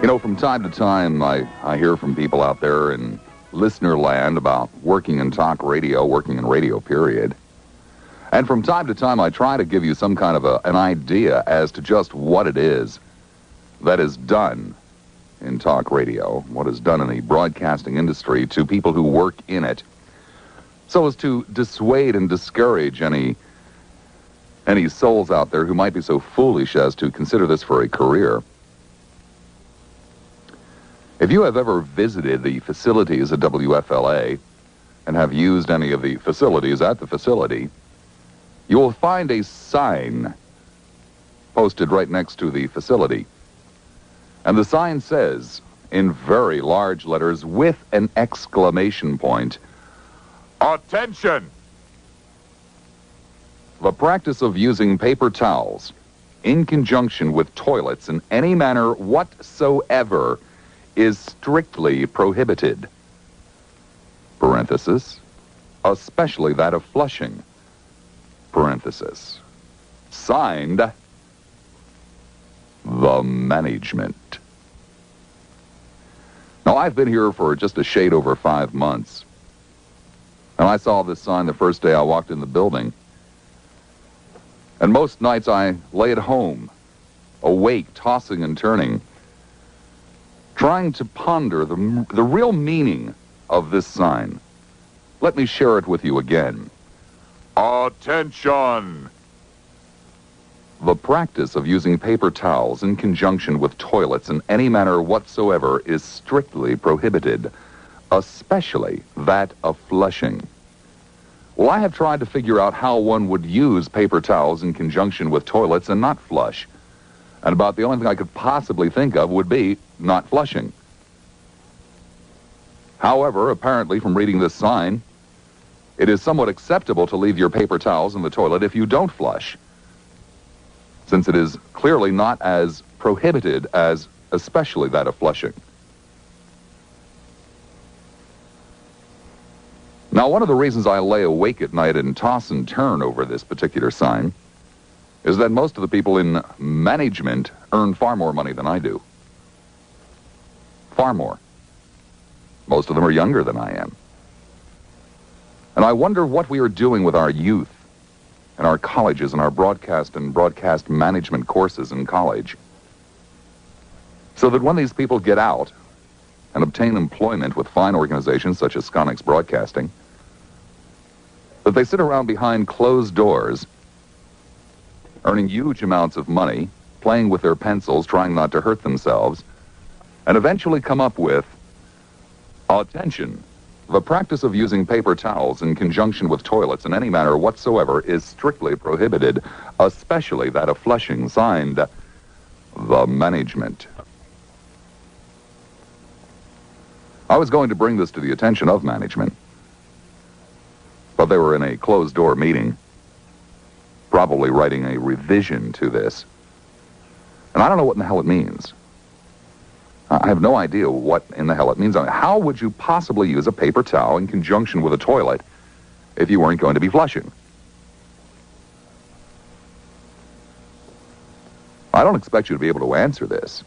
You know, from time to time, I hear from people out there in listener land about working in talk radio, working in radio, period. And from time to time, I try to give you some kind of an idea as to just what it is that is done in talk radio, what is done in the broadcasting industry to people who work in it, so as to dissuade and discourage any souls out there who might be so foolish as to consider this for a career. If you have ever visited the facilities at WFLA and have used any of the facilities at the facility, you will find a sign posted right next to the facility. And the sign says, in very large letters with an exclamation point, "Attention! The practice of using paper towels in conjunction with toilets in any manner whatsoever is strictly prohibited. Parenthesis, especially that of flushing. Parenthesis. Signed, the management." Now, I've been here for just a shade over 5 months. And I saw this sign the first day I walked in the building. And most nights I lay at home, awake, tossing and turning, trying to ponder the real meaning of this sign. Let me share it with you again. Attention! The practice of using paper towels in conjunction with toilets in any manner whatsoever is strictly prohibited, especially that of flushing. Well, I have tried to figure out how one would use paper towels in conjunction with toilets and not flush. And about the only thing I could possibly think of would be not flushing. However, apparently from reading this sign, it is somewhat acceptable to leave your paper towels in the toilet if you don't flush, since it is clearly not as prohibited as especially that of flushing. Now, one of the reasons I lay awake at night and toss and turn over this particular sign is that most of the people in management earn far more money than I do. Far more. Most of them are younger than I am. And I wonder what we are doing with our youth and our colleges and our broadcast and broadcast management courses in college, so that when these people get out and obtain employment with fine organizations such as Sconix Broadcasting, that they sit around behind closed doors, earning huge amounts of money, playing with their pencils, trying not to hurt themselves, and eventually come up with, attention, the practice of using paper towels in conjunction with toilets in any manner whatsoever is strictly prohibited, especially that of flushing, signed, the management. I was going to bring this to the attention of management, but they were in a closed-door meeting, probably writing a revision to this. And I don't know what in the hell it means. I have no idea what in the hell it means. I mean, how would you possibly use a paper towel in conjunction with a toilet if you weren't going to be flushing? I don't expect you to be able to answer this,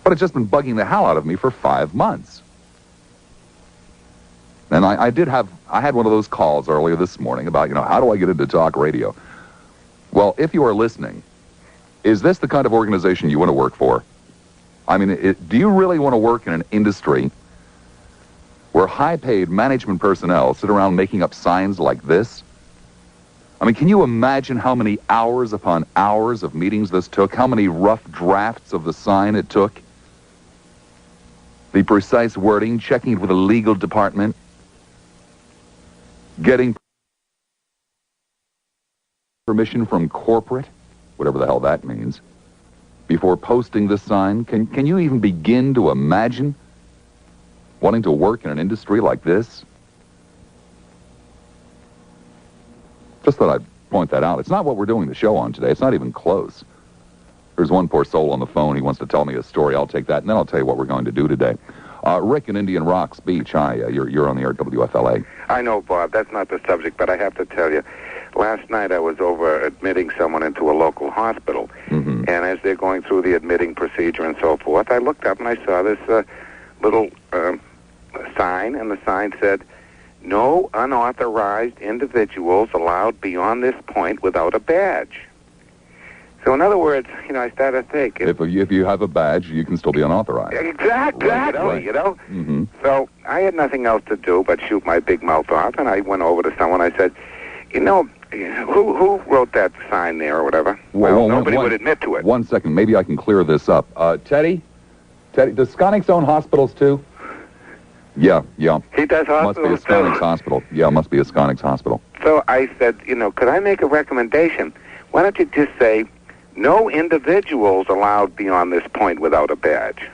but it's just been bugging the hell out of me for 5 months. And I had one of those calls earlier this morning about, how do I get into talk radio? Well, if you are listening, is this the kind of organization you want to work for? I mean, do you really want to work in an industry where high-paid management personnel sit around making up signs like this? I mean, can you imagine how many hours upon hours of meetings this took? How many rough drafts of the sign it took? The precise wording, checking it with the legal department, getting permission from corporate, whatever the hell that means, before posting this sign. Can you even begin to imagine wanting to work in an industry like this? Just thought I'd point that out. It's not what we're doing the show on today. It's not even close. There's one poor soul on the phone. He wants to tell me a story. I'll take that, and then I'll tell you what we're going to do today. Rick in Indian Rocks Beach. Hi, you're on the air at WFLA. I know, Bob. That's not the subject, but I have to tell you. last night I was over admitting someone into a local hospital, and as they're going through the admitting procedure and so forth, I looked up and I saw this little sign, and the sign said, "No unauthorized individuals allowed beyond this point without a badge." So in other words, I started to think. If you have a badge, you can still be unauthorized. Exactly, right. So I had nothing else to do but shoot my big mouth off, and I went over to someone. I said, who wrote that sign there or whatever? Well, nobody would admit to it. 1 second, maybe I can clear this up. Teddy, does Sconix own hospitals too? Yeah. He does hospitals must be a Sconix hospital. Yeah, must be a Sconix hospital. So I said, could I make a recommendation? Why don't you just say, no individuals allowed beyond this point without a badge?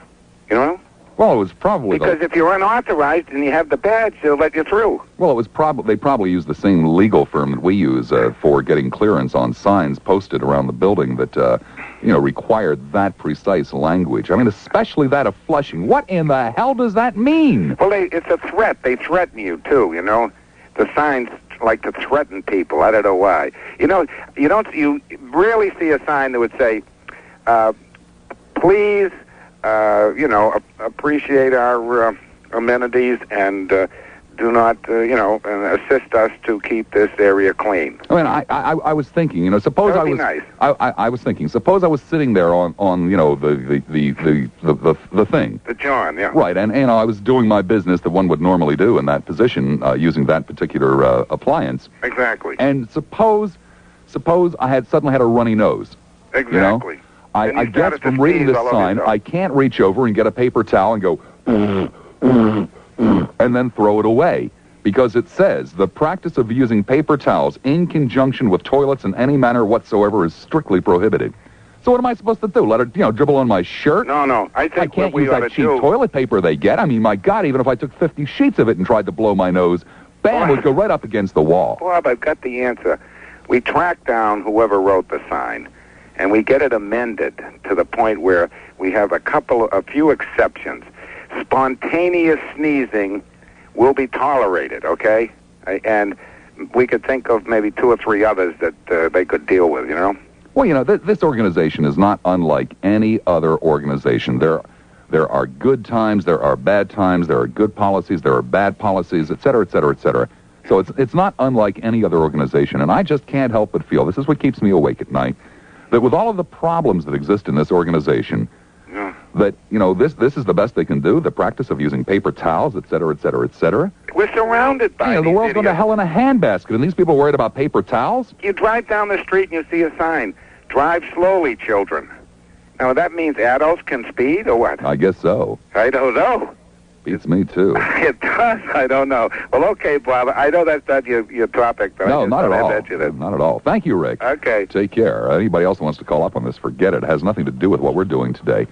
Well, it was probably because if you're unauthorized and you have the badge, they'll let you through. Well, it was they probably used the same legal firm that we use for getting clearance on signs posted around the building that required that precise language. I mean, especially that of Flushing. What in the hell does that mean? Well, it's a threat. They threaten you too. The signs like to threaten people. I don't know why. You rarely see a sign that would say, please, appreciate our amenities and do not, and assist us to keep this area clean. I mean, I was thinking, suppose that would be nice. I was thinking, suppose I was sitting there on the thing. The John, yeah. Right, and I was doing my business that one would normally do in that position, using that particular appliance. Exactly. And suppose I had suddenly had a runny nose. Exactly. I guess from reading this sign, I can't reach over and get a paper towel and go, and then throw it away. Because it says, the practice of using paper towels in conjunction with toilets in any manner whatsoever is strictly prohibited. So what am I supposed to do? Let it, dribble on my shirt? No. I can't use that cheap toilet paper they get. I mean, my God, even if I took 50 sheets of it and tried to blow my nose, bam, would go right up against the wall. Bob, I've got the answer. We track down whoever wrote the sign, and we get it amended to the point where we have a few exceptions. Spontaneous sneezing will be tolerated, okay? And we could think of maybe 2 or 3 others that they could deal with, Well, this organization is not unlike any other organization. There are good times, there are bad times, there are good policies, there are bad policies, et cetera, et cetera, et cetera. So it's not unlike any other organization, and I just can't help but feel, this is what keeps me awake at night, that with all of the problems that exist in this organization, that, this is the best they can do, the practice of using paper towels, et cetera, et cetera, et cetera. We're surrounded by the world's going to hell in a handbasket, and these people are worried about paper towels? You drive down the street and you see a sign, drive slowly, children. Now, that means adults can speed, or what? I guess so. I don't know. Beats me, too. It does? I don't know. Well, okay, Bob, I know that's not your topic, but no, not at all. That. Not at all. Thank you, Rick. Okay. Take care. Anybody else who wants to call up on this, forget it. It has nothing to do with what we're doing today.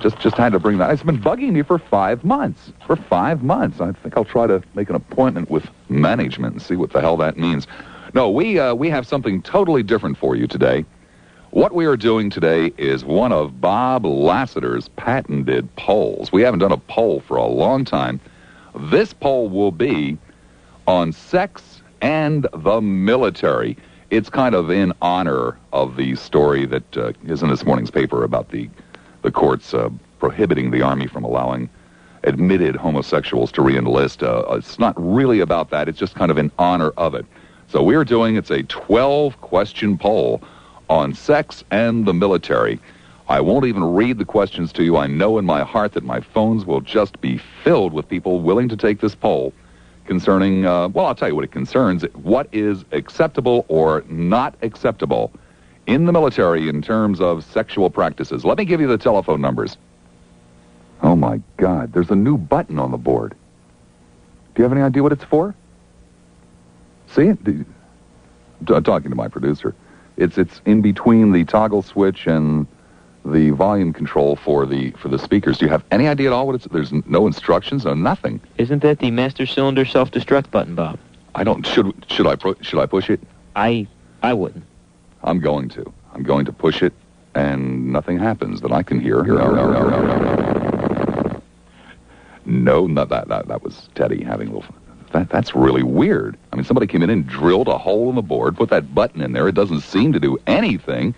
Just had to bring that. It's been bugging me for 5 months. For 5 months. I think I'll try to make an appointment with management and see what the hell that means. No, we have something totally different for you today. What we are doing today is one of Bob Lassiter's patented polls. We haven't done a poll for a long time. This poll will be on sex and the military. It's kind of in honor of the story that is in this morning's paper about the courts prohibiting the Army from allowing admitted homosexuals to re-enlist. It's not really about that. It's just kind of in honor of it. So we're doing, it's a 12-question poll on sex and the military. I won't even read the questions to you. I know in my heart that my phones will just be filled with people willing to take this poll concerning, I'll tell you what it concerns. What is acceptable or not acceptable in the military in terms of sexual practices? Let me give you the telephone numbers. Oh, my God. There's a new button on the board. Do you have any idea what it's for? See it? I'm talking to my producer. It's in between the toggle switch and the volume control for the speakers. Do you have any idea at all what it's? There's no instructions, no nothing. Isn't that the master cylinder self-destruct button, Bob? I don't. Should I push it? I wouldn't. I'm going to. I'm going to push it, and nothing happens that I can hear. No, not that. That was Teddy having a little That's really weird. I mean, somebody came in and drilled a hole in the board, put that button in there. It doesn't seem to do anything,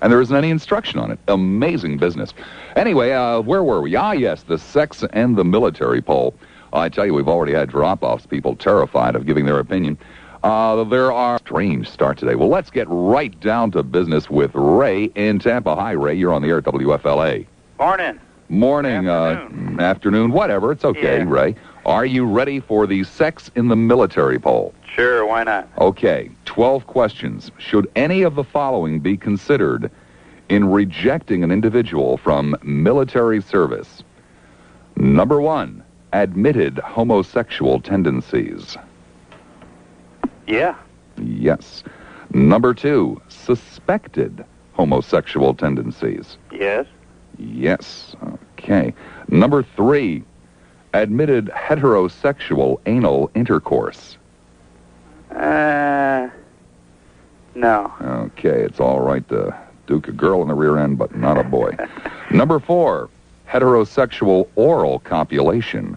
and there isn't any instruction on it. Amazing business. Anyway, where were we? Ah, yes, the sex and the military poll. I tell you, we've already had drop-offs, people terrified of giving their opinion. There are strange start today. Well, let's get right down to business with Ray in Tampa. Hi, Ray. You're on the air at WFLA. Morning. Morning. Afternoon. Whatever. It's okay, Yeah. Ray. Are you ready for the sex in the military poll? Sure, why not? Okay. 12 questions. Should any of the following be considered in rejecting an individual from military service? Number 1, admitted homosexual tendencies. Yeah. Yes. Number 2, suspected homosexual tendencies. Yes. Yes. Okay. Number 3, admitted heterosexual anal intercourse. No. Okay, it's all right to duke a girl in the rear end, but not a boy. Number 4, heterosexual oral copulation.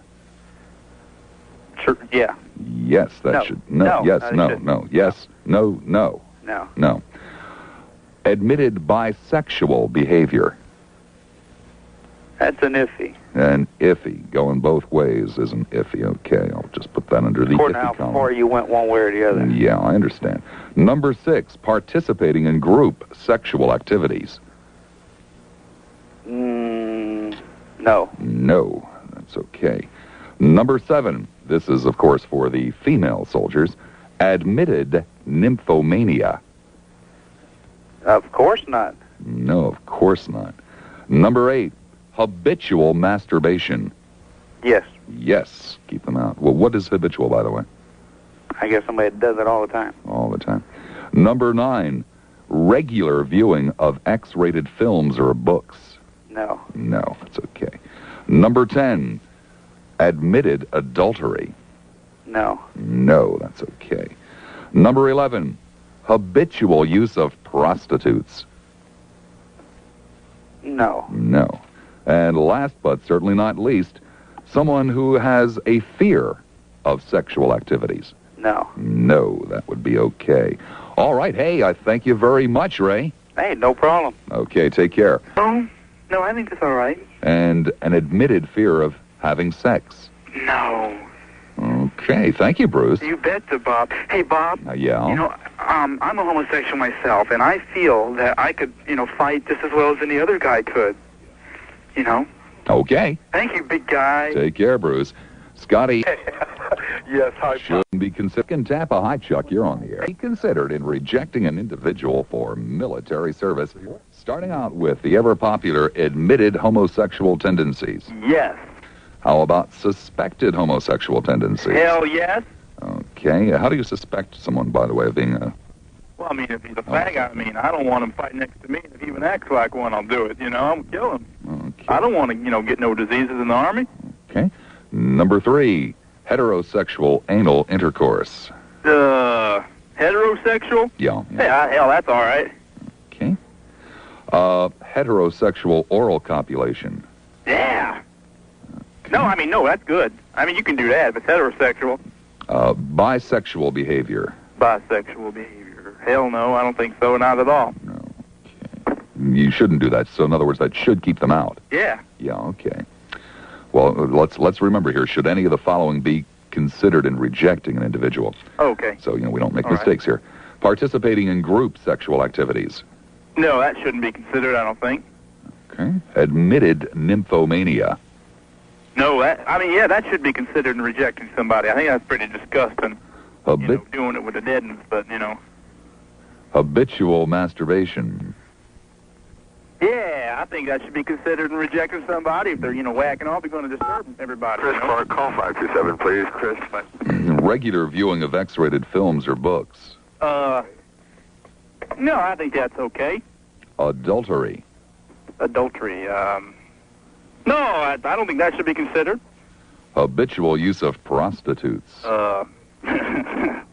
Sure. Yeah. Yes, that No. should... No. Yes, No, no, it no. Yes, no, no, No. no. Admitted bisexual behavior. That's an iffy. And iffy. Going both ways is an iffy. Okay, I'll just put that under the According to iffy how column. far you went one way or the other. Yeah, I understand. Number 6, participating in group sexual activities. No. No, that's okay. Number 7, this is, of course, for the female soldiers, admitted nymphomania. Of course not. No, of course not. Number 8, habitual masturbation. Yes. Yes, keep them out. Well, what is habitual, by the way? I guess somebody that does it all the time. All the time. Number 9, regular viewing of X-rated films or books. No. No, that's okay. Number 10, admitted adultery. No. No, that's okay. Number 11, habitual use of prostitutes. No. No. And last but certainly not least, someone who has a fear of sexual activities. No. No, that would be okay. All right, hey, I thank you very much, Ray. Hey, no problem. Okay, take care. Oh, no, I think that's all right. And an admitted fear of having sex. No. Okay, thank you, Bruce. You betcha, Bob. Hey, Bob. Yeah? You know, I'm a homosexual myself, and I feel that I could, fight just as well as any other guy could. You know? Okay. Thank you, big guy. Take care, Bruce. Scotty Yes, hi, shouldn't be considered in Tampa. Hi, Chuck, you're on the air. Be considered in rejecting an individual for military service, starting out with the ever-popular admitted homosexual tendencies. Yes. How about suspected homosexual tendencies? Hell yes. Okay. How do you suspect someone, by the way, of being a... Well, I mean, if he's a fag, I don't want him fighting next to me. If he even acts like one, I'll do it. I'm kill him. Okay. I don't want to, get no diseases in the Army. Okay. Number 3, heterosexual anal intercourse. Heterosexual? Yeah. Hey, hell, that's all right. Okay. Heterosexual oral copulation. Yeah. No, no, that's good. You can do that, but heterosexual. Bisexual behavior. Bisexual behavior. Hell no, I don't think so, not at all. No. Okay. You shouldn't do that. So in other words, that should keep them out. Yeah. Yeah, okay. Well, let's remember here, should any of the following be considered in rejecting an individual? Okay. So, we don't make All mistakes here. Participating in group sexual activities. No, that shouldn't be considered, I don't think. Okay. Admitted nymphomania. No, that should be considered in rejecting somebody. I think that's pretty disgusting. Doing it with the dead ones, but, Habitual masturbation. Yeah, I think that should be considered in rejecting somebody. If they're, whacking off, they're going to disturb everybody. Chris Clark, call 527, please. Chris. Regular viewing of X-rated films or books. No, I think that's okay. Adultery. Adultery, no, I don't think that should be considered. Habitual use of prostitutes. No, I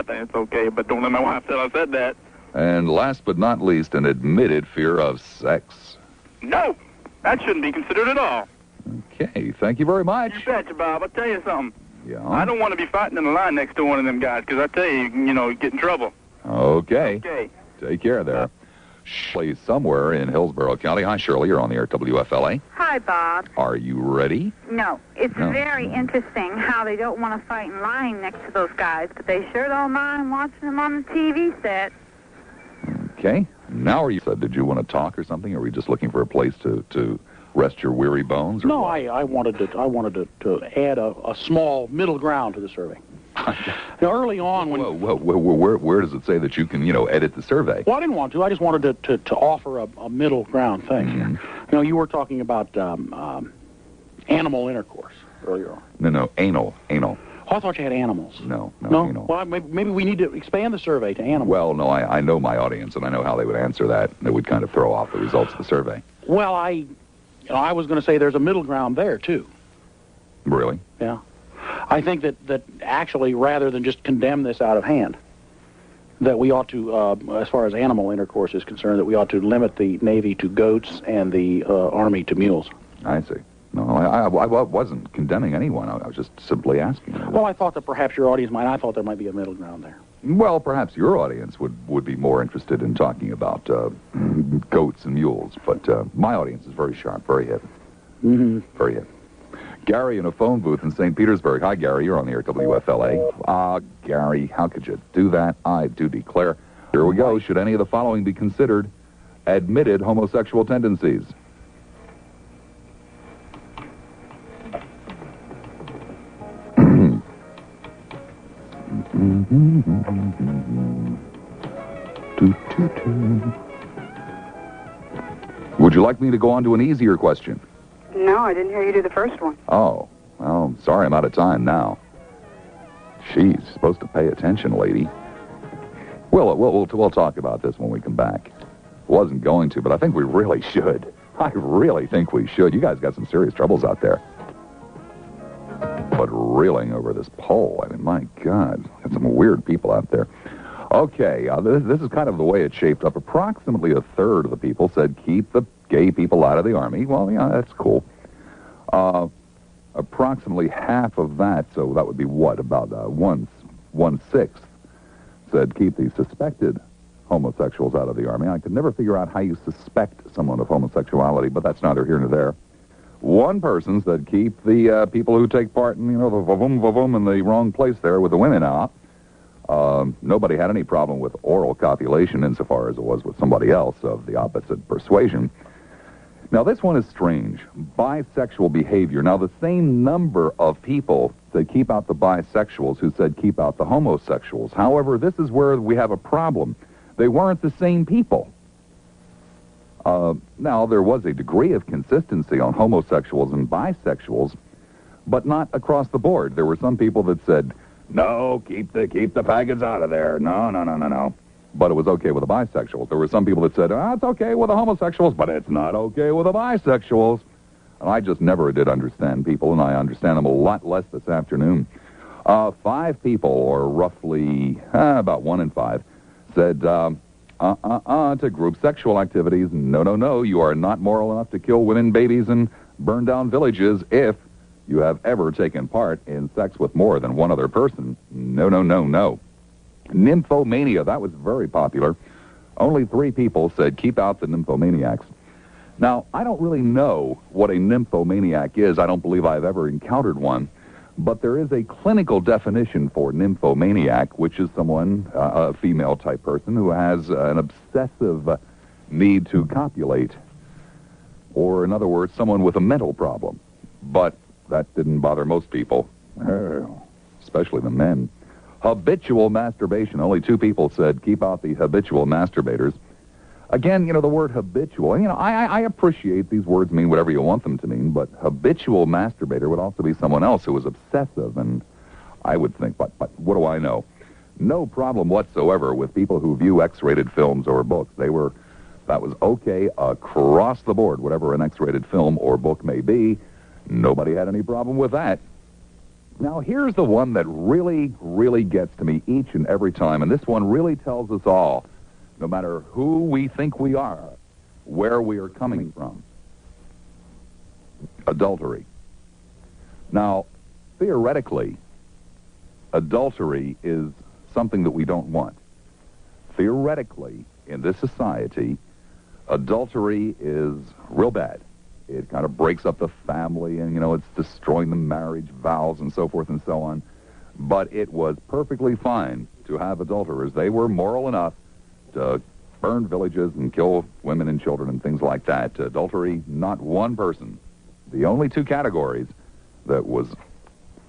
think it's okay, but don't let my wife tell I said that. And last but not least, an admitted fear of sex. No, that shouldn't be considered at all. Okay, thank you very much. You betcha, Bob. I'll tell you something. Yeah. I don't want to be fighting in the line next to one of them guys, because I tell you, you get in trouble. Okay. Okay. Take care there. Shirley somewhere in Hillsborough County. Hi, Shirley. You're on the air at WFLA. Hi, Bob. Are you ready? No, it's No. very interesting how they don't want to fight in line next to those guys, but they sure don't mind watching them on the TV set. Okay. Now are you... Did you want to talk or something? Or are we just looking for a place to rest your weary bones? Or No, what? I wanted to add a small middle ground to the survey. Early on, when where does it say that you can, edit the survey? well, I didn't want to. I just wanted to offer a middle ground thing here. You were talking about animal intercourse earlier on. No, anal. Oh, I thought you had animals. No, No? anal. Well, maybe we need to expand the survey to animals. Well, no, I know my audience, and I know how they would answer that. They would kind of throw off the results of the survey. Well, I was going to say there's a middle ground there, too. Really? Yeah. I think that actually, rather than just condemn this out of hand, that we ought to, as far as animal intercourse is concerned, that we ought to limit the Navy to goats and the Army to mules. I see. No, I wasn't condemning anyone. I was just simply asking. Well, I thought that perhaps your audience might. I thought there might be a middle ground there. Well, perhaps your audience would be more interested in talking about goats and mules, but my audience is very sharp, very hip. Very hip. Gary in a phone booth in St. Petersburg. Hi, Gary. You're on the air at WFLA. Gary, how could you do that? I do declare. Here we go. Should any of the following be considered admitted homosexual tendencies? Would you like me to go on to an easier question? No, I didn't hear you do the first one. Oh, well, I'm sorry, I'm out of time now. She's supposed to pay attention, lady. We'll talk about this when we come back. Wasn't going to, but I think we really should. I really think we should. You guys got some serious troubles out there. But reeling over this poll, I mean, my God, got some weird people out there. Okay, this is kind of the way it shaped up. Approximately a third of the people said keep the gay people out of the Army. Well, yeah, that's cool. Approximately half of that, so that would be what, about 1/6, said keep the suspected homosexuals out of the Army. I could never figure out how you suspect someone of homosexuality, but that's neither here nor there. One person said keep the people who take part in, the va-voom in the wrong place there with the women out. Nobody had any problem with oral copulation insofar as it was with somebody else of the opposite persuasion. Now, this one is strange. Bisexual behavior. Now, the same number of people said keep out the bisexuals who said keep out the homosexuals. However, this is where we have a problem. They weren't the same people. Now, there was a degree of consistency on homosexuals and bisexuals, but not across the board. There were some people that said, no, keep the faggots out of there. No. But it was okay with the bisexuals. There were some people that said, it's okay with the homosexuals, but it's not okay with the bisexuals. And I just never did understand people, and I understand them a lot less this afternoon. 5 people, or roughly about 1 in 5, said, to group sexual activities. No, you are not moral enough to kill women, babies, and burn down villages if you have ever taken part in sex with more than one other person. No. Nymphomania, that was very popular. Only 3 people said keep out the nymphomaniacs. Now, I don't really know what a nymphomaniac is. I don't believe I've ever encountered one. But there is a clinical definition for nymphomaniac, which is someone, a female-type person, who has an obsessive need to copulate. Or, in other words, someone with a mental problem. But that didn't bother most people, especially the men. Habitual masturbation. Only 2 people said keep out the habitual masturbators. Again, the word habitual, I appreciate these words mean whatever you want them to mean, but habitual masturbator would also be someone else who was obsessive, and I would think, but what do I know? No problem whatsoever with people who view X-rated films or books. That was okay across the board, whatever an X-rated film or book may be. Nobody had any problem with that. Now, here's the one that really, really gets to me each and every time, and this one really tells us all, no matter who we think we are, where we are coming from. Adultery. Now, theoretically, adultery is something that we don't want. Theoretically, in this society, adultery is real bad. It kind of breaks up the family, and, it's destroying the marriage vows and so forth and so on. But it was perfectly fine to have adulterers. They were moral enough to burn villages and kill women and children and things like that. Adultery, not one person. The only two categories that was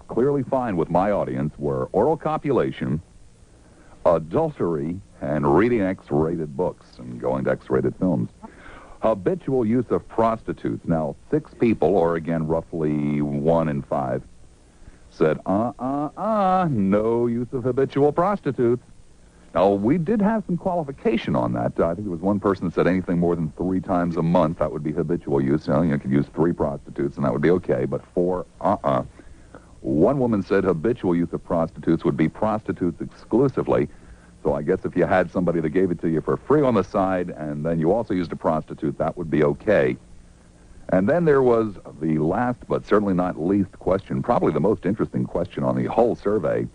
clearly fine with my audience were oral copulation, adultery, and reading X-rated books and going to X-rated films. Habitual use of prostitutes. Now, 6 people, or again, roughly 1 in 5, said, no use of habitual prostitutes. Now, we did have some qualification on that. I think there was one person that said anything more than 3 times a month, that would be habitual use. You could use 3 prostitutes, and that would be okay, but 4, One woman said habitual use of prostitutes would be prostitutes exclusively. So I guess if you had somebody that gave it to you for free on the side, and then you also used a prostitute, that would be okay. And then there was the last, but certainly not least question, probably the most interesting question on the whole survey.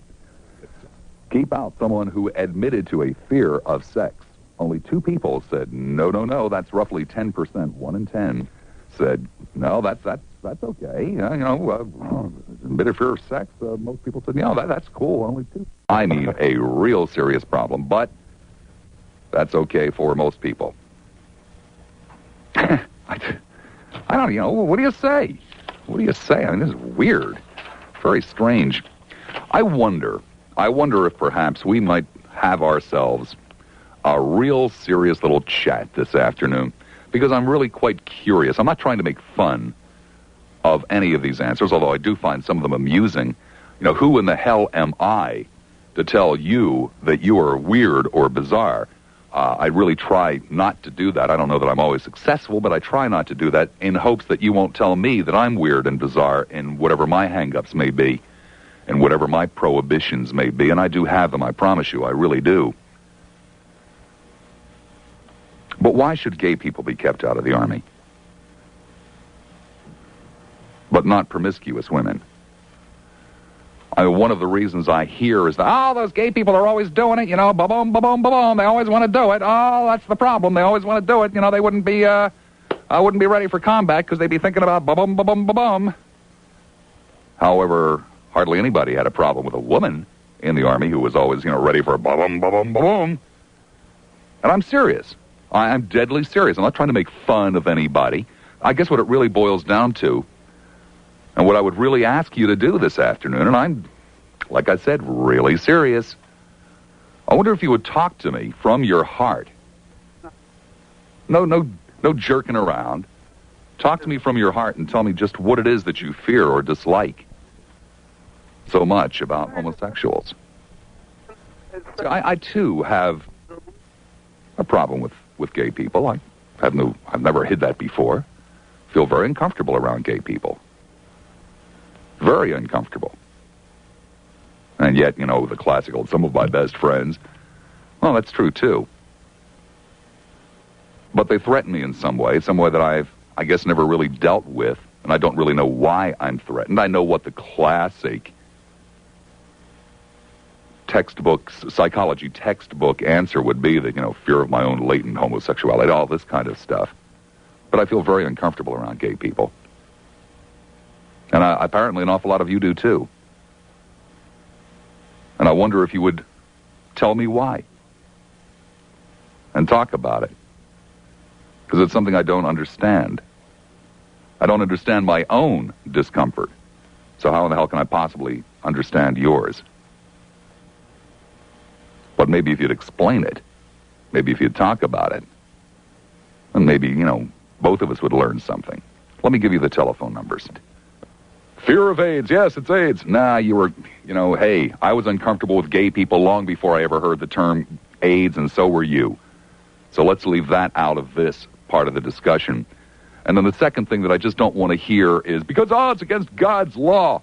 Keep out someone who admitted to a fear of sex. Only 2 people said, no, that's roughly 10%. 1 in 10 said, no, that's okay. Admitted fear of sex, most people said, that's cool, only 2. I mean, a real serious problem, but that's okay for most people. I don't, what do you say? What do you say? I mean, this is weird. Very strange. I wonder if perhaps we might have ourselves a real serious little chat this afternoon, because I'm really quite curious. I'm not trying to make fun of any of these answers, although I do find some of them amusing. Who in the hell am I to tell you that you are weird or bizarre? I really try not to do that. I don't know that I'm always successful, but I try not to do that in hopes that you won't tell me that I'm weird and bizarre in whatever my hang-ups may be and whatever my prohibitions may be. And I do have them, I promise you. I really do. But why should gay people be kept out of the Army? But not promiscuous women. One of the reasons I hear is that, those gay people are always doing it, ba-boom, ba-boom, ba-boom. They always want to do it. That's the problem. They always want to do it. They wouldn't be ready for combat because they'd be thinking about ba-boom, ba-boom, ba-boom. However, hardly anybody had a problem with a woman in the Army who was always, ready for ba-boom, ba-boom, ba-boom. And I'm serious. I'm deadly serious. I'm not trying to make fun of anybody. I guess what it really boils down to, and what I would really ask you to do this afternoon, and I'm, like I said, really serious. I wonder if you would talk to me from your heart. No jerking around. Talk to me from your heart and tell me just what it is that you fear or dislike so much about homosexuals. See, I too have a problem with gay people. I've never hid that before. Feel very uncomfortable around gay people. Very uncomfortable. And yet, the classical, some of my best friends, well, that's true too. But they threaten me in some way that I've, I guess, never really dealt with, and I don't really know why I'm threatened. I know what the classic psychology textbook answer would be, that, fear of my own latent homosexuality, all this kind of stuff. But I feel very uncomfortable around gay people. And apparently an awful lot of you do, too. And I wonder if you would tell me why. And talk about it. Because it's something I don't understand. I don't understand my own discomfort. So how in the hell can I possibly understand yours? But maybe if you'd explain it, maybe if you'd talk about it, and maybe, both of us would learn something. Let me give you the telephone numbers. Fear of AIDS. Yes, it's AIDS. Nah, you were, hey, I was uncomfortable with gay people long before I ever heard the term AIDS, and so were you. So let's leave that out of this part of the discussion. And then the second thing that I just don't want to hear is, because, it's against God's law.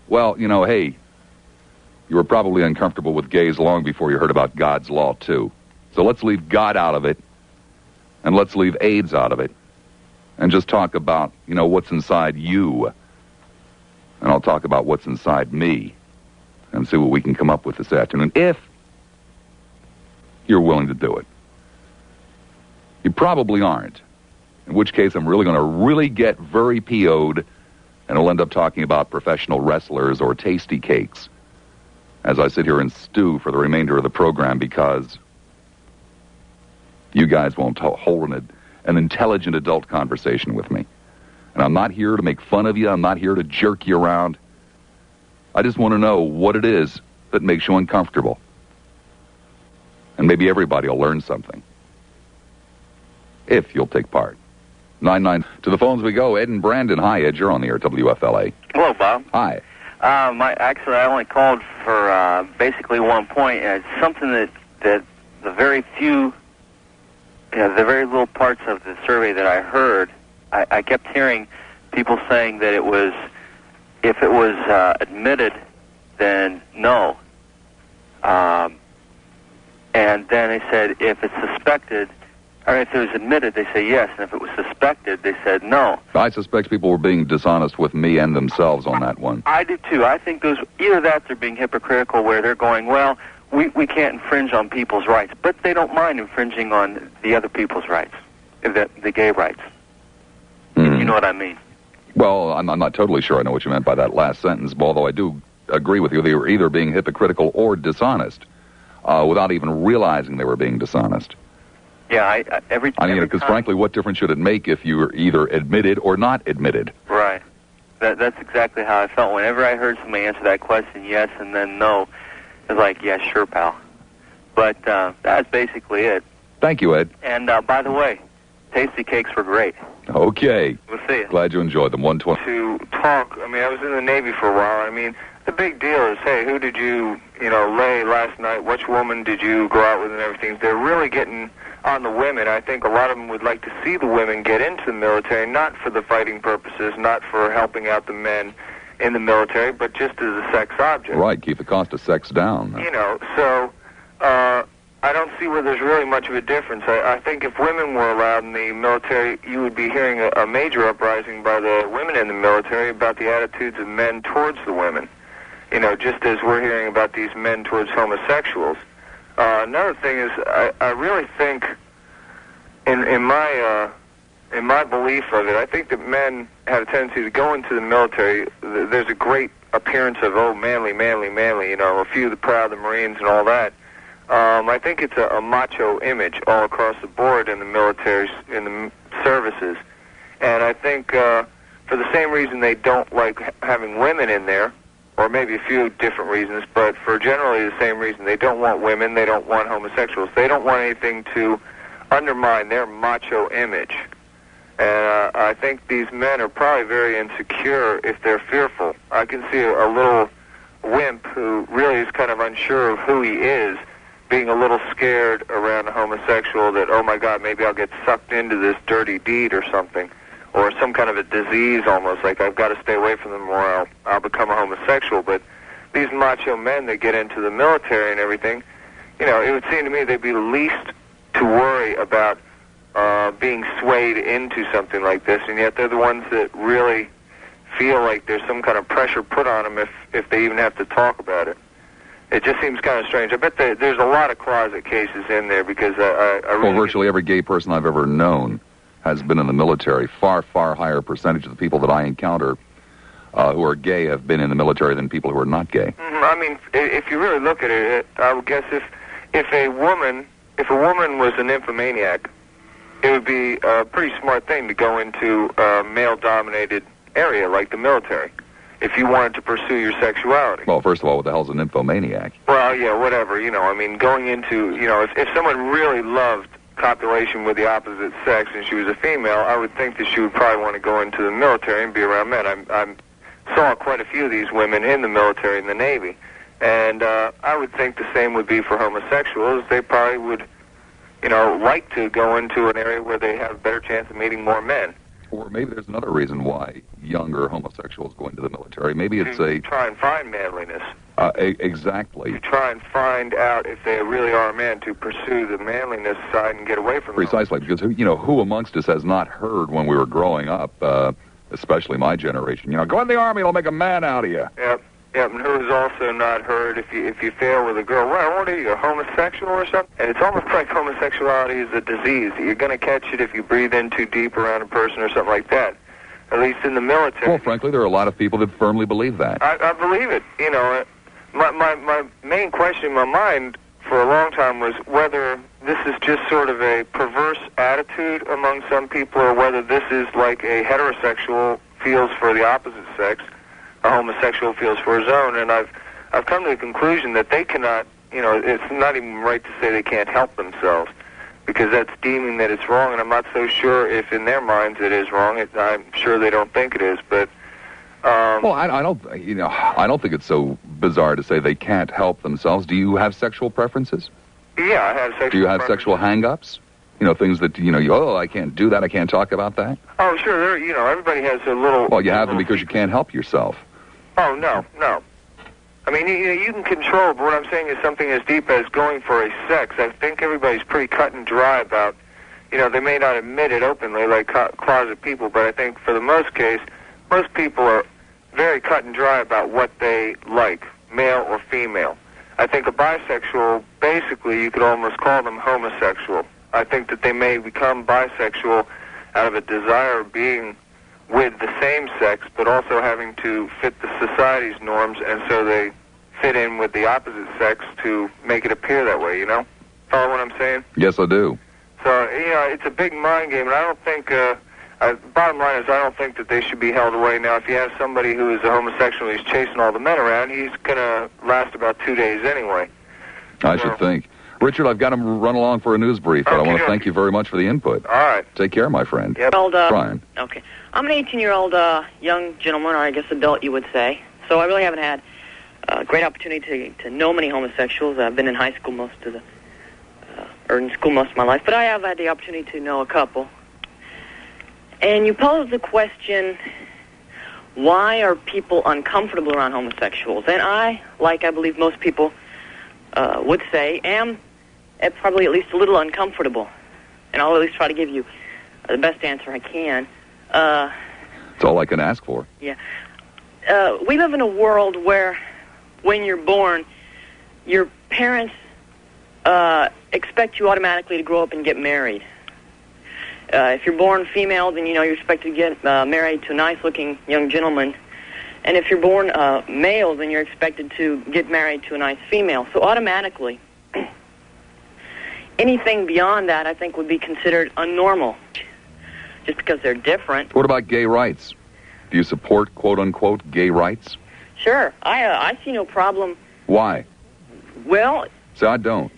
Well, hey, you were probably uncomfortable with gays long before you heard about God's law, too. So let's leave God out of it, and let's leave AIDS out of it, and just talk about, what's inside you. And I'll talk about what's inside me. and see what we can come up with this afternoon, if you're willing to do it. You probably aren't, in which case I'm really going to really get very PO'd, and I'll end up talking about professional wrestlers or tasty cakes as I sit here and stew for the remainder of the program, because you guys won't hold an intelligent adult conversation with me. And I'm not here to make fun of you. I'm not here to jerk you around. I just want to know what it is that makes you uncomfortable. And maybe everybody will learn something, if you'll take part. 99 to the phones we go. Ed and Brandon. Hi, Ed. You're on the air, WFLA. Hello, Bob. Hi. Actually, I only called for basically one point. It's something that the very few, the very little parts of the survey that I heard, I kept hearing people saying that it was, if it was admitted, then no. And then they said if it's suspected, or if it was admitted, they say yes, and if it was suspected, they said no. I suspect people were being dishonest with me and themselves on that one. I do too. I think either that, they're being hypocritical, where they're going, well, we can't infringe on people's rights, but they don't mind infringing on the other people's rights, the gay rights. You know what I mean? Well, I'm not totally sure I know what you meant by that last sentence, although I do agree with you. They were either being hypocritical or dishonest, without even realizing they were being dishonest. Yeah, because frankly, what difference should it make if you were either admitted or not admitted? Right. That's exactly how I felt. Whenever I heard somebody answer that question, yes, and then no, it was like, yeah, sure, pal. But that's basically it. Thank you, Ed. And by the way, tasty cakes were great. Okay. We'll see you. Glad you enjoyed them. 120. To talk, I mean, I was in the Navy for a while. I mean, the big deal is, hey, who did you lay last night? Which woman did you go out with and everything? They're really getting on the women. I think a lot of them would like to see the women get into the military, not for the fighting purposes, not for helping out the men in the military, but just as a sex object. Right, keep the cost of sex down. So I don't see where there's really much of a difference. I think if women were allowed in the military, you would be hearing a major uprising by the women in the military about the attitudes of men towards the women. Just as we're hearing about these men towards homosexuals. Another thing is, I really think, in my belief of it, I think that men have a tendency to go into the military. There's a great appearance of, manly, a few of the proud, the Marines and all that. I think it's a macho image all across the board in the military, in the services. And I think for the same reason they don't like having women in there, or maybe a few different reasons, but for generally the same reason. They don't want women, they don't want homosexuals. They don't want anything to undermine their macho image. And I think these men are probably very insecure if they're fearful. I can see a little wimp who really is kind of unsure of who he is, being a little scared around a homosexual that, oh my God, maybe I'll get sucked into this dirty deed or something. Or some kind of a disease almost, like I've got to stay away from them or I'll become a homosexual. But these macho men that get into the military and everything, it would seem to me they'd be least to worry about being swayed into something like this, and yet they're the ones that really feel like there's some kind of pressure put on them if they even have to talk about it. It just seems kind of strange. I bet there's a lot of closet cases in there because I really... Well, virtually every gay person I've ever known has been in the military. Far, far higher percentage of the people that I encounter who are gay have been in the military than people who are not gay. I mean, if you really look at it, I would guess if a woman was an nymphomaniac, it would be a pretty smart thing to go into a male-dominated area like the military if you wanted to pursue your sexuality. Well, first of all, what the hell's a nymphomaniac? Well, yeah, whatever. I mean, going into, if someone really loved copulation with the opposite sex and she was a female, I would think that she would probably want to go into the military and be around men. I saw quite a few of these women in the military, in the Navy, and I would think the same would be for homosexuals. They probably would, like to go into an area where they have a better chance of meeting more men. Or maybe there's another reason why younger homosexuals go into the military. Maybe it's try and find manliness. Exactly. To try and find out if they really are a man, to pursue the manliness side and get away from Precisely, because who amongst us has not heard when we were growing up, especially my generation, go in the Army, it'll make a man out of you. Yep. Yeah, and who is also not heard if you fail with a girl. Well, what are you, a homosexual or something? And it's almost like homosexuality is a disease. You're going to catch it if you breathe in too deep around a person or something like that. At least in the military. Well, frankly, there are a lot of people that firmly believe that. I believe it. You know, my main question in my mind for a long time was whether this is just sort of a perverse attitude among some people, or whether this is like a heterosexual feels for the opposite sex, a homosexual feels for his own. And I've come to the conclusion that they cannot, you know, it's not even right to say they can't help themselves, because that's deeming that it's wrong, and I'm not so sure if in their minds it is wrong. I'm sure they don't think it is, but... well, I don't think it's so bizarre to say they can't help themselves. Do you have sexual preferences? Yeah, I have sexual Do you have sexual hang-ups? You know, things that, I can't do that, I can't talk about that? Oh, sure, everybody has a little... Well, you have them because you can't help yourself. Oh, no. I mean, you can control, but what I'm saying is something as deep as going for a sex. I think everybody's pretty cut and dry about, they may not admit it openly like closet people, but I think for the most people are very cut and dry about what they like, male or female. I think a bisexual, basically, you could almost call them homosexual. I think that they may become bisexual out of a desire of being with the same sex, but also having to fit the society's norms, and so they fit in with the opposite sex to make it appear that way, Follow what I'm saying? Yes, I do. So, it's a big mind game, and I don't think, bottom line is I don't think that they should be held away. Now, if you have somebody who is a homosexual and he's chasing all the men around, he's going to last about 2 days anyway. I should think. Richard, I've got to run along for a news brief, but I want to thank you very much for the input. All right. Take care, my friend. Yep. Brian. Okay. I'm an 18-year-old young gentleman, or I guess adult, you would say. So I really haven't had a great opportunity to know many homosexuals. I've been in high school or in school most of my life, but I have had the opportunity to know a couple. And you pose the question, why are people uncomfortable around homosexuals? And I believe most people would say, am probably at least a little uncomfortable. And I'll at least try to give you the best answer I can. It's all I can ask for. Yeah. We live in a world where when you're born, your parents expect you automatically to grow up and get married. If you're born female, then you're expected to get married to a nice-looking young gentleman. And if you're born male, then you're expected to get married to a nice female. So automatically, anything beyond that, I think, would be considered unnormal, just because they're different. What about gay rights? Do you support, quote-unquote, gay rights? Sure. I see no problem. Why? Well... So I don't.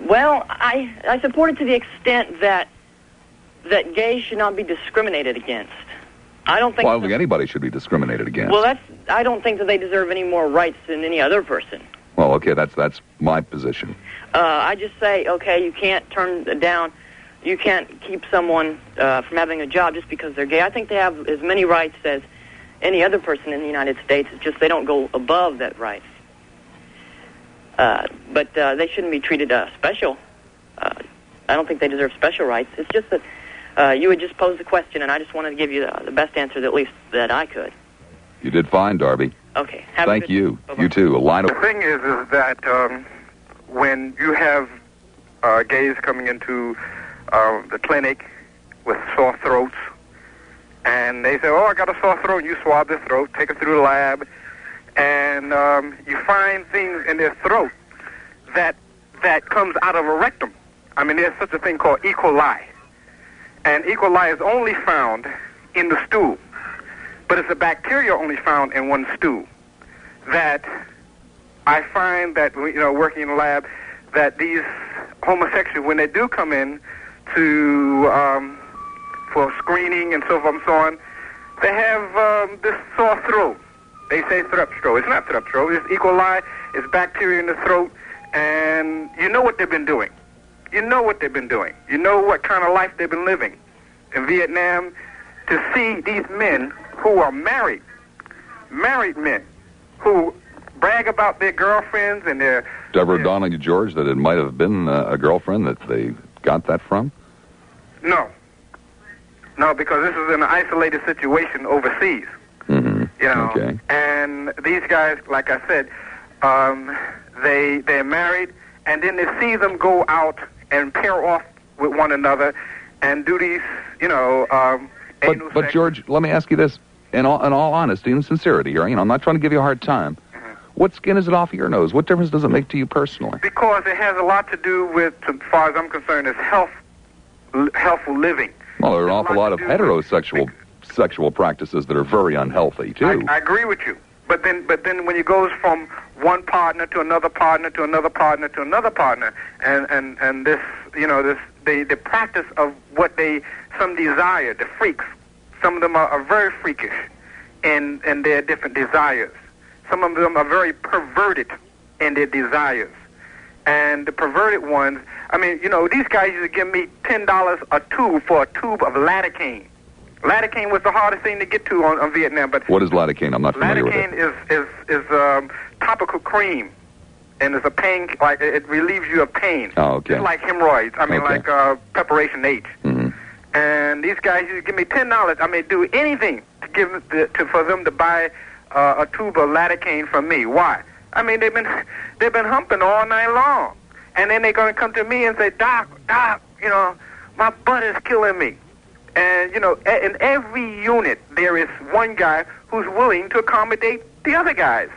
Well, I support it to the extent that gays should not be discriminated against. I don't think... Well, I don't think anybody should be discriminated against. Well, I don't think that they deserve any more rights than any other person. Well, okay, that's my position. I just say, okay, you can't turn down... You can't keep someone from having a job just because they're gay. I think they have as many rights as any other person in the United States. It's just they don't go above that right. But they shouldn't be treated special. I don't think they deserve special rights. It's just that you had just posed the question, and I just wanted to give you the best answer that at least that I could. You did fine, Darby. Okay. Thank you. Bye-bye. You too. The thing is that when you have gays coming into the clinic with sore throats, and they say, oh, I got a sore throat, and you swab their throat, take it through the lab, and you find things in their throat that comes out of a rectum. I mean, there's such a thing called E. coli, and E. coli is only found in the stool, but it's a bacteria only found in one stool. That I find that, working in the lab, that these homosexuals, when they do come in for screening and so forth and so on, they have this sore throat. They say throat. It's not throat. It's E. coli. It's bacteria in the throat, and you know what they've been doing. You know what they've been doing. You know what kind of life they've been living in Vietnam. To see these men who are married men, who brag about their girlfriends and their... Ever dawned on you, George, that it might have been a girlfriend that they got that from? No, because this is an isolated situation overseas. Mm-hmm. You know, Okay. and these guys, like I said, they're married, and then they see them go out and pair off with one another and do these, you know, anal But sex. George, let me ask you this, in all honesty and sincerity here. You know, I'm not trying to give you a hard time. What skin is it off of your nose? What difference does it make to you personally? Because it has a lot to do with, as far as I'm concerned, is healthful living. Well, there are an awful lot of heterosexual sexual practices that are very unhealthy too. I agree with you. But then when it goes from one partner to another partner to another partner to another partner, and this, you know, this the practice of what some desire, the freaks. Some of them are very freakish in their different desires. Some of them are very perverted in their desires. And the perverted ones, I mean, you know, these guys used to give me $10 a tube for a tube of lidocaine. Lidocaine was the hardest thing to get to on Vietnam. But What is lidocaine? I'm not familiar with it. Lidocaine is topical cream, and it's a pain, like it relieves you of pain. Oh, okay. Just like hemorrhoids. I mean, Okay. like Preparation H. Mm-hmm. And these guys used to give me $10. I mean, do anything to for them to buy a tube of lidocaine from me. Why? I mean, they've been humping all night long, and then they're going to come to me and say, Doc, you know, my butt is killing me. And you know, in every unit there is one guy who's willing to accommodate the other guys.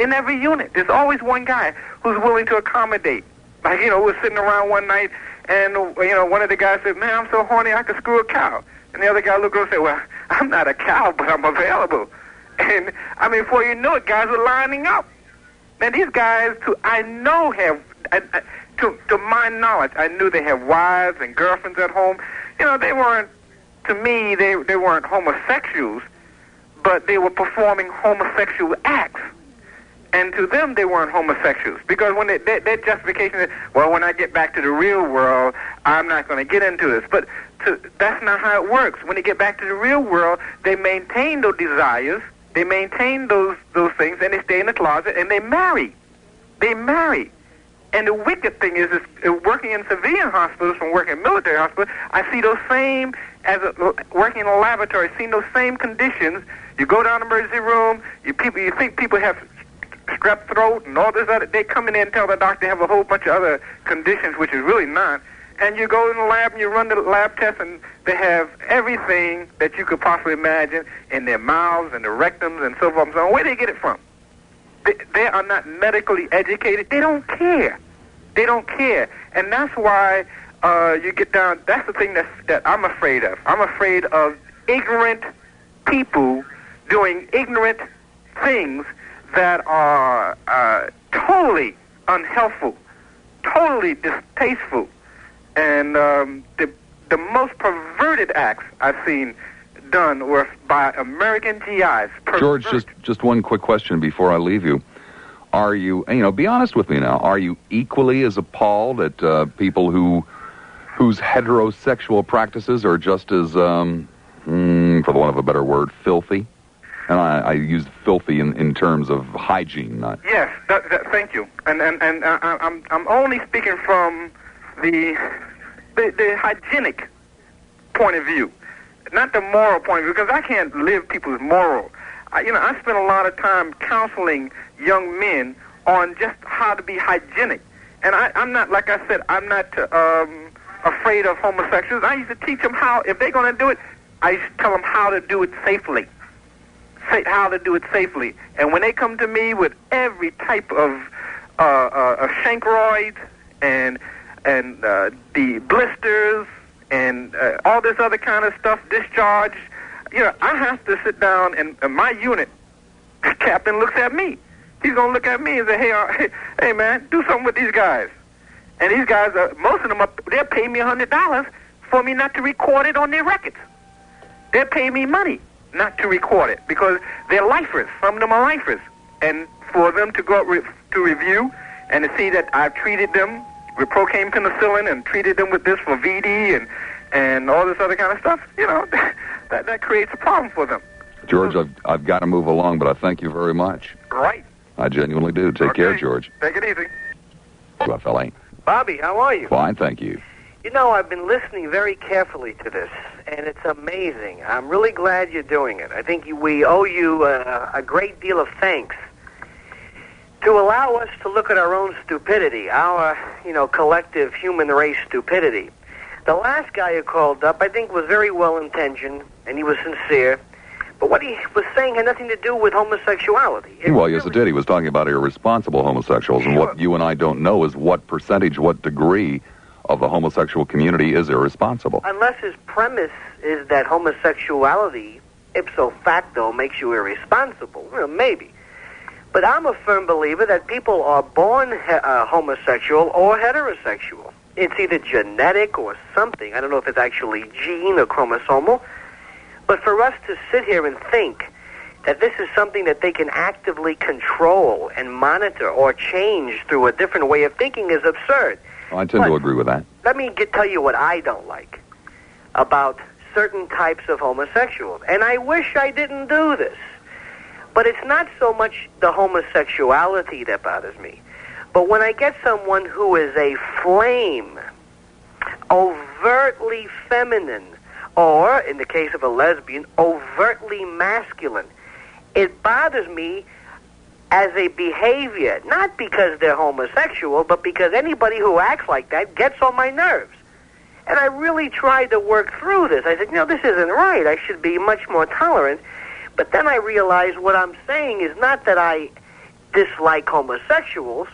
In every unit, there's always one guy who's willing to accommodate. Like, you know, we're sitting around one night, and you know, one of the guys said, "Man, I'm so horny I could screw a cow." And the other guy looked over and said, "Well, I'm not a cow, but I'm available." And I mean, before you know it, guys are lining up. And these guys, I know have, to my knowledge, I knew they have wives and girlfriends at home. You know, they weren't, to me, they weren't homosexuals, but they were performing homosexual acts. And to them, they weren't homosexuals. Because when their justification is, well, when I get back to the real world, I'm not going to get into this. But that's not how it works. When they get back to the real world, they maintain those desires, they maintain those things, and they stay in the closet, and they marry. They marry. And the wicked thing is working in civilian hospitals from working in military hospitals, I see those same, working in a laboratory, seeing those same conditions. You go down to the emergency room, you think people have strep throat and all this other, they come in there and tell the doctor they have a whole bunch of other conditions, which is really not. And you go in the lab and you run the lab test, and they have everything that you could possibly imagine in their mouths and their rectums and so forth and so on. Where do they get it from? They are not medically educated. They don't care. They don't care. And that's why you get down, that's the thing that I'm afraid of. I'm afraid of ignorant people doing ignorant things that are totally unhelpful, totally distasteful. And the most perverted acts I've seen done were by American GIs. George, just one quick question before I leave you. Are you, be honest with me now, are you equally as appalled at people whose heterosexual practices are just as, for the want of a better word, filthy? And I use filthy in terms of hygiene, not... Yes, thank you. And I'm only speaking from the hygienic point of view, not the moral point of view, because I can't live people's moral. I spend a lot of time counseling young men on just how to be hygienic. And I'm not, like I said, I'm not afraid of homosexuals. I used to teach them how, if they're going to do it, I used to tell them how to do it safely. How to do it safely. And when they come to me with every type of chancroids and the blisters and all this other kind of stuff, discharge, I have to sit down, and my unit captain looks at me. He's going to look at me and say, hey, man, do something with these guys. And these guys, most of them, they'll pay me $100 for me not to record it on their records. They'll pay me money not to record it because they're lifers. Some of them are lifers. And for them to go to review and to see that I've treated them with procaine penicillin and treated them with this for VD and all this other kind of stuff, that creates a problem for them. George, I've got to move along, but I thank you very much. Right. I genuinely do. Take care, George. Take it easy. WFLA. Bobby, how are you? Fine, thank you. You know, I've been listening very carefully to this, and it's amazing. I'm really glad you're doing it. I think we owe you a great deal of thanks to allow us to look at our own stupidity, our, collective human race stupidity. The last guy who called up, I think, was very well-intentioned, and he was sincere. But what he was saying had nothing to do with homosexuality. Well, yes, it did. He was talking about irresponsible homosexuals, and what you and I don't know is what percentage, what degree of the homosexual community is irresponsible. Unless his premise is that homosexuality, ipso facto, makes you irresponsible. Well, maybe. But I'm a firm believer that people are born homosexual or heterosexual. It's either genetic or something. I don't know if it's actually gene or chromosomal. But for us to sit here and think that this is something that they can actively control and monitor or change through a different way of thinking is absurd. I tend to agree with that. Let me tell you what I don't like about certain types of homosexuals. And I wish I didn't do this. But it's not so much the homosexuality that bothers me. But when I get someone who is a flame, overtly feminine, or, in the case of a lesbian, overtly masculine, it bothers me as a behavior, not because they're homosexual, but because anybody who acts like that gets on my nerves. And I really tried to work through this. I said, this isn't right. I should be much more tolerant. But then I realized what I'm saying is not that I dislike homosexuals,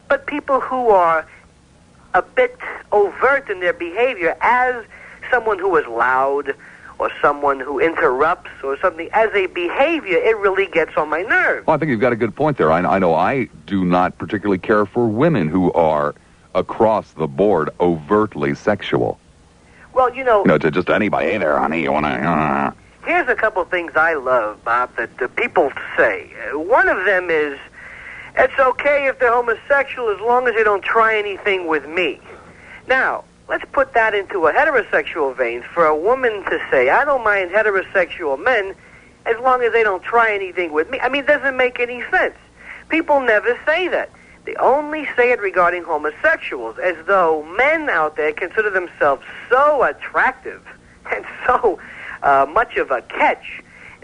but people who are a bit overt in their behavior as someone who is loud or someone who interrupts or something. As a behavior, it really gets on my nerves. Well, I think you've got a good point there. I know I do not particularly care for women who are across the board overtly sexual. Well, to just anybody, hey there, honey, you want to... Here's a couple things I love, Bob, that the people say. One of them is, it's okay if they're homosexual as long as they don't try anything with me. Now, let's put that into a heterosexual vein for a woman to say, I don't mind heterosexual men as long as they don't try anything with me. I mean, it doesn't make any sense. People never say that. They only say it regarding homosexuals, as though men out there consider themselves so attractive and so much of a catch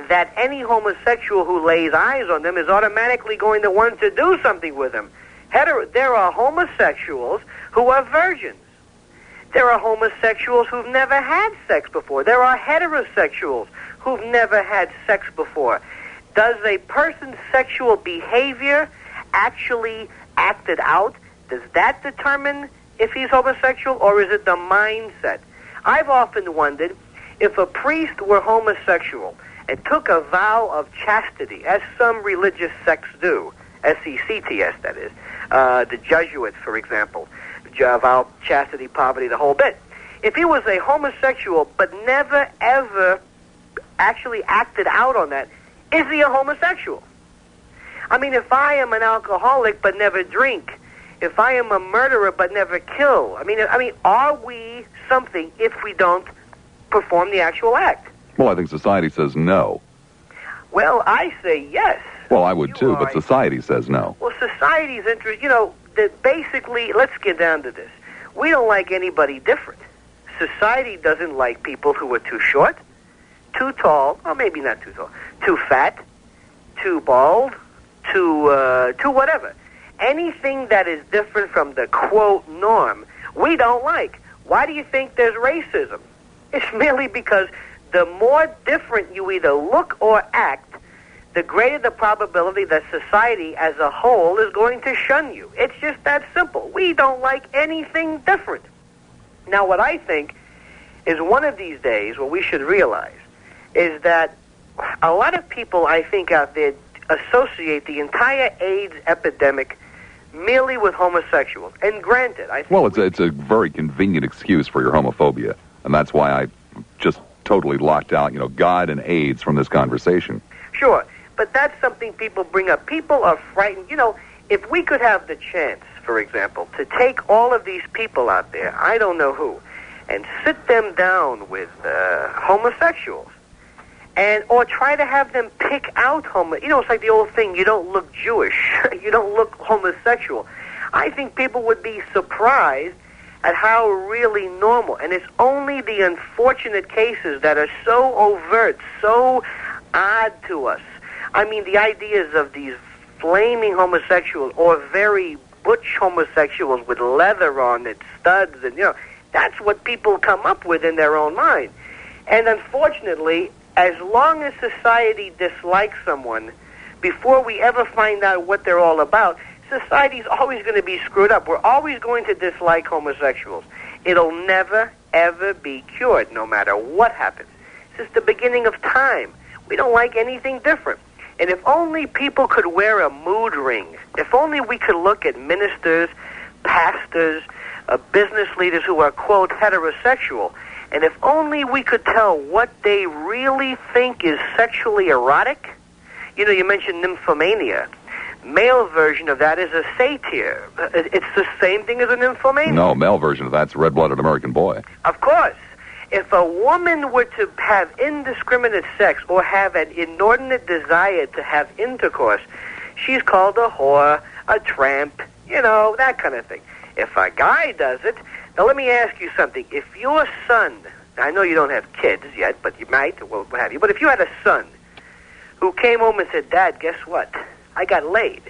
that any homosexual who lays eyes on them is automatically going to want to do something with them. There are homosexuals who are virgins. There are homosexuals who've never had sex before. There are heterosexuals who've never had sex before. Does a person's sexual behavior actually acted out? Does that determine if he's homosexual, or is it the mindset? I've often wondered if a priest were homosexual and took a vow of chastity, as some religious sects do, S-E-C-T-S, that is, the Jesuits, for example, vow chastity, poverty, the whole bit. If he was a homosexual but never, ever actually acted out on that, is he a homosexual? I mean, if I am an alcoholic but never drink, if I am a murderer but never kill, I mean, are we something if we don't perform the actual act? Well, I think society says no. Well, I say yes. Well, I would too, but society says no. Well, society's interest, that basically, let's get down to this. We don't like anybody different. Society doesn't like people who are too short, too tall, or maybe not too tall, too fat, too bald, too whatever. Anything that is different from the, quote, norm, we don't like. Why do you think there's racism? It's merely because the more different you either look or act, the greater the probability that society as a whole is going to shun you. It's just that simple. We don't like anything different. Now, what I think is one of these days, what we should realize is that a lot of people, I think, out there associate the entire AIDS epidemic merely with homosexuals. And granted, I think... Well, it's a very convenient excuse for your homophobia, and that's why I just totally locked out, God and AIDS from this conversation. Sure, but that's something people bring up. People are frightened. If we could have the chance, for example, to take all of these people out there, I don't know who, and sit them down with homosexuals, or try to have them pick out it's like the old thing, you don't look Jewish, you don't look homosexual. I think people would be surprised at how really normal. And it's only the unfortunate cases that are so overt, so odd to us. I mean, the ideas of these flaming homosexuals or very butch homosexuals with leather on it, studs, and, that's what people come up with in their own mind. And unfortunately, as long as society dislikes someone, before we ever find out what they're all about, society's always going to be screwed up. We're always going to dislike homosexuals. It'll never, ever be cured, no matter what happens. Since the beginning of time, we don't like anything different. And if only people could wear a mood ring, if only we could look at ministers, pastors, business leaders who are, quote, heterosexual, and if only we could tell what they really think is sexually erotic. You mentioned nymphomania. Male version of that is a satyr. It's the same thing as a nymphomania. No, male version of that's a red-blooded American boy. Of course. If a woman were to have indiscriminate sex or have an inordinate desire to have intercourse, she's called a whore, a tramp, that kind of thing. If a guy does it, now let me ask you something. If your son, I know you don't have kids yet, but you might, or what have you, but if you had a son who came home and said, Dad, guess what? I got laid.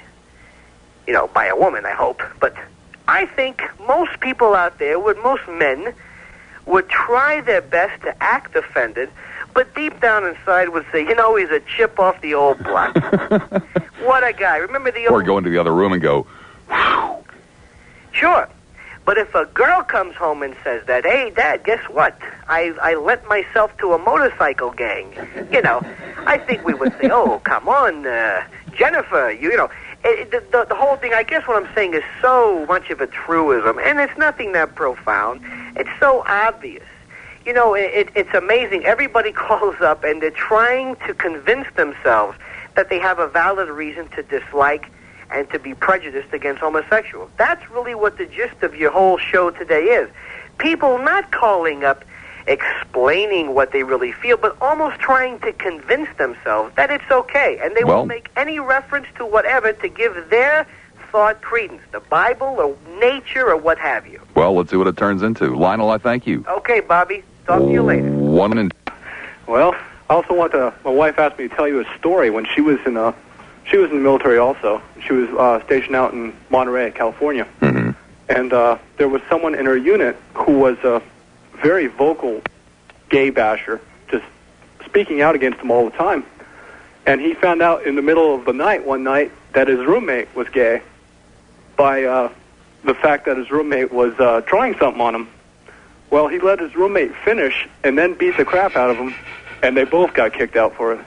By a woman, I hope. But I think most people out there, most men, would try their best to act offended, but deep down inside would say, he's a chip off the old block. What a guy. Remember the old... Or go into the other room and go, whew. Sure. But if a girl comes home and says that, hey, Dad, guess what? I lent myself to a motorcycle gang. I think we would say, oh, come on, Jennifer, the whole thing, I guess what I'm saying is so much of a truism, and it's nothing that profound. It's so obvious. It's amazing. Everybody calls up, and they're trying to convince themselves that they have a valid reason to dislike and to be prejudiced against homosexuals. That's really what the gist of your whole show today is. People not calling up explaining what they really feel, but almost trying to convince themselves that it's okay. And they will make any reference to whatever to give their thought credence, the Bible or nature or what have you. Well, let's see what it turns into. Lionel, I thank you. Okay, Bobby. Talk to you later. Well, I also want to, my wife asked me to tell you a story. When she was in the military also. She was stationed out in Monterey, California. Mm-hmm. And there was someone in her unit who was a very vocal gay basher, just speaking out against them all the time. And he found out in the middle of the night, one night, that his roommate was gay by the fact that his roommate was trying something on him. Well, he let his roommate finish and then beat the crap out of him, and they both got kicked out for it.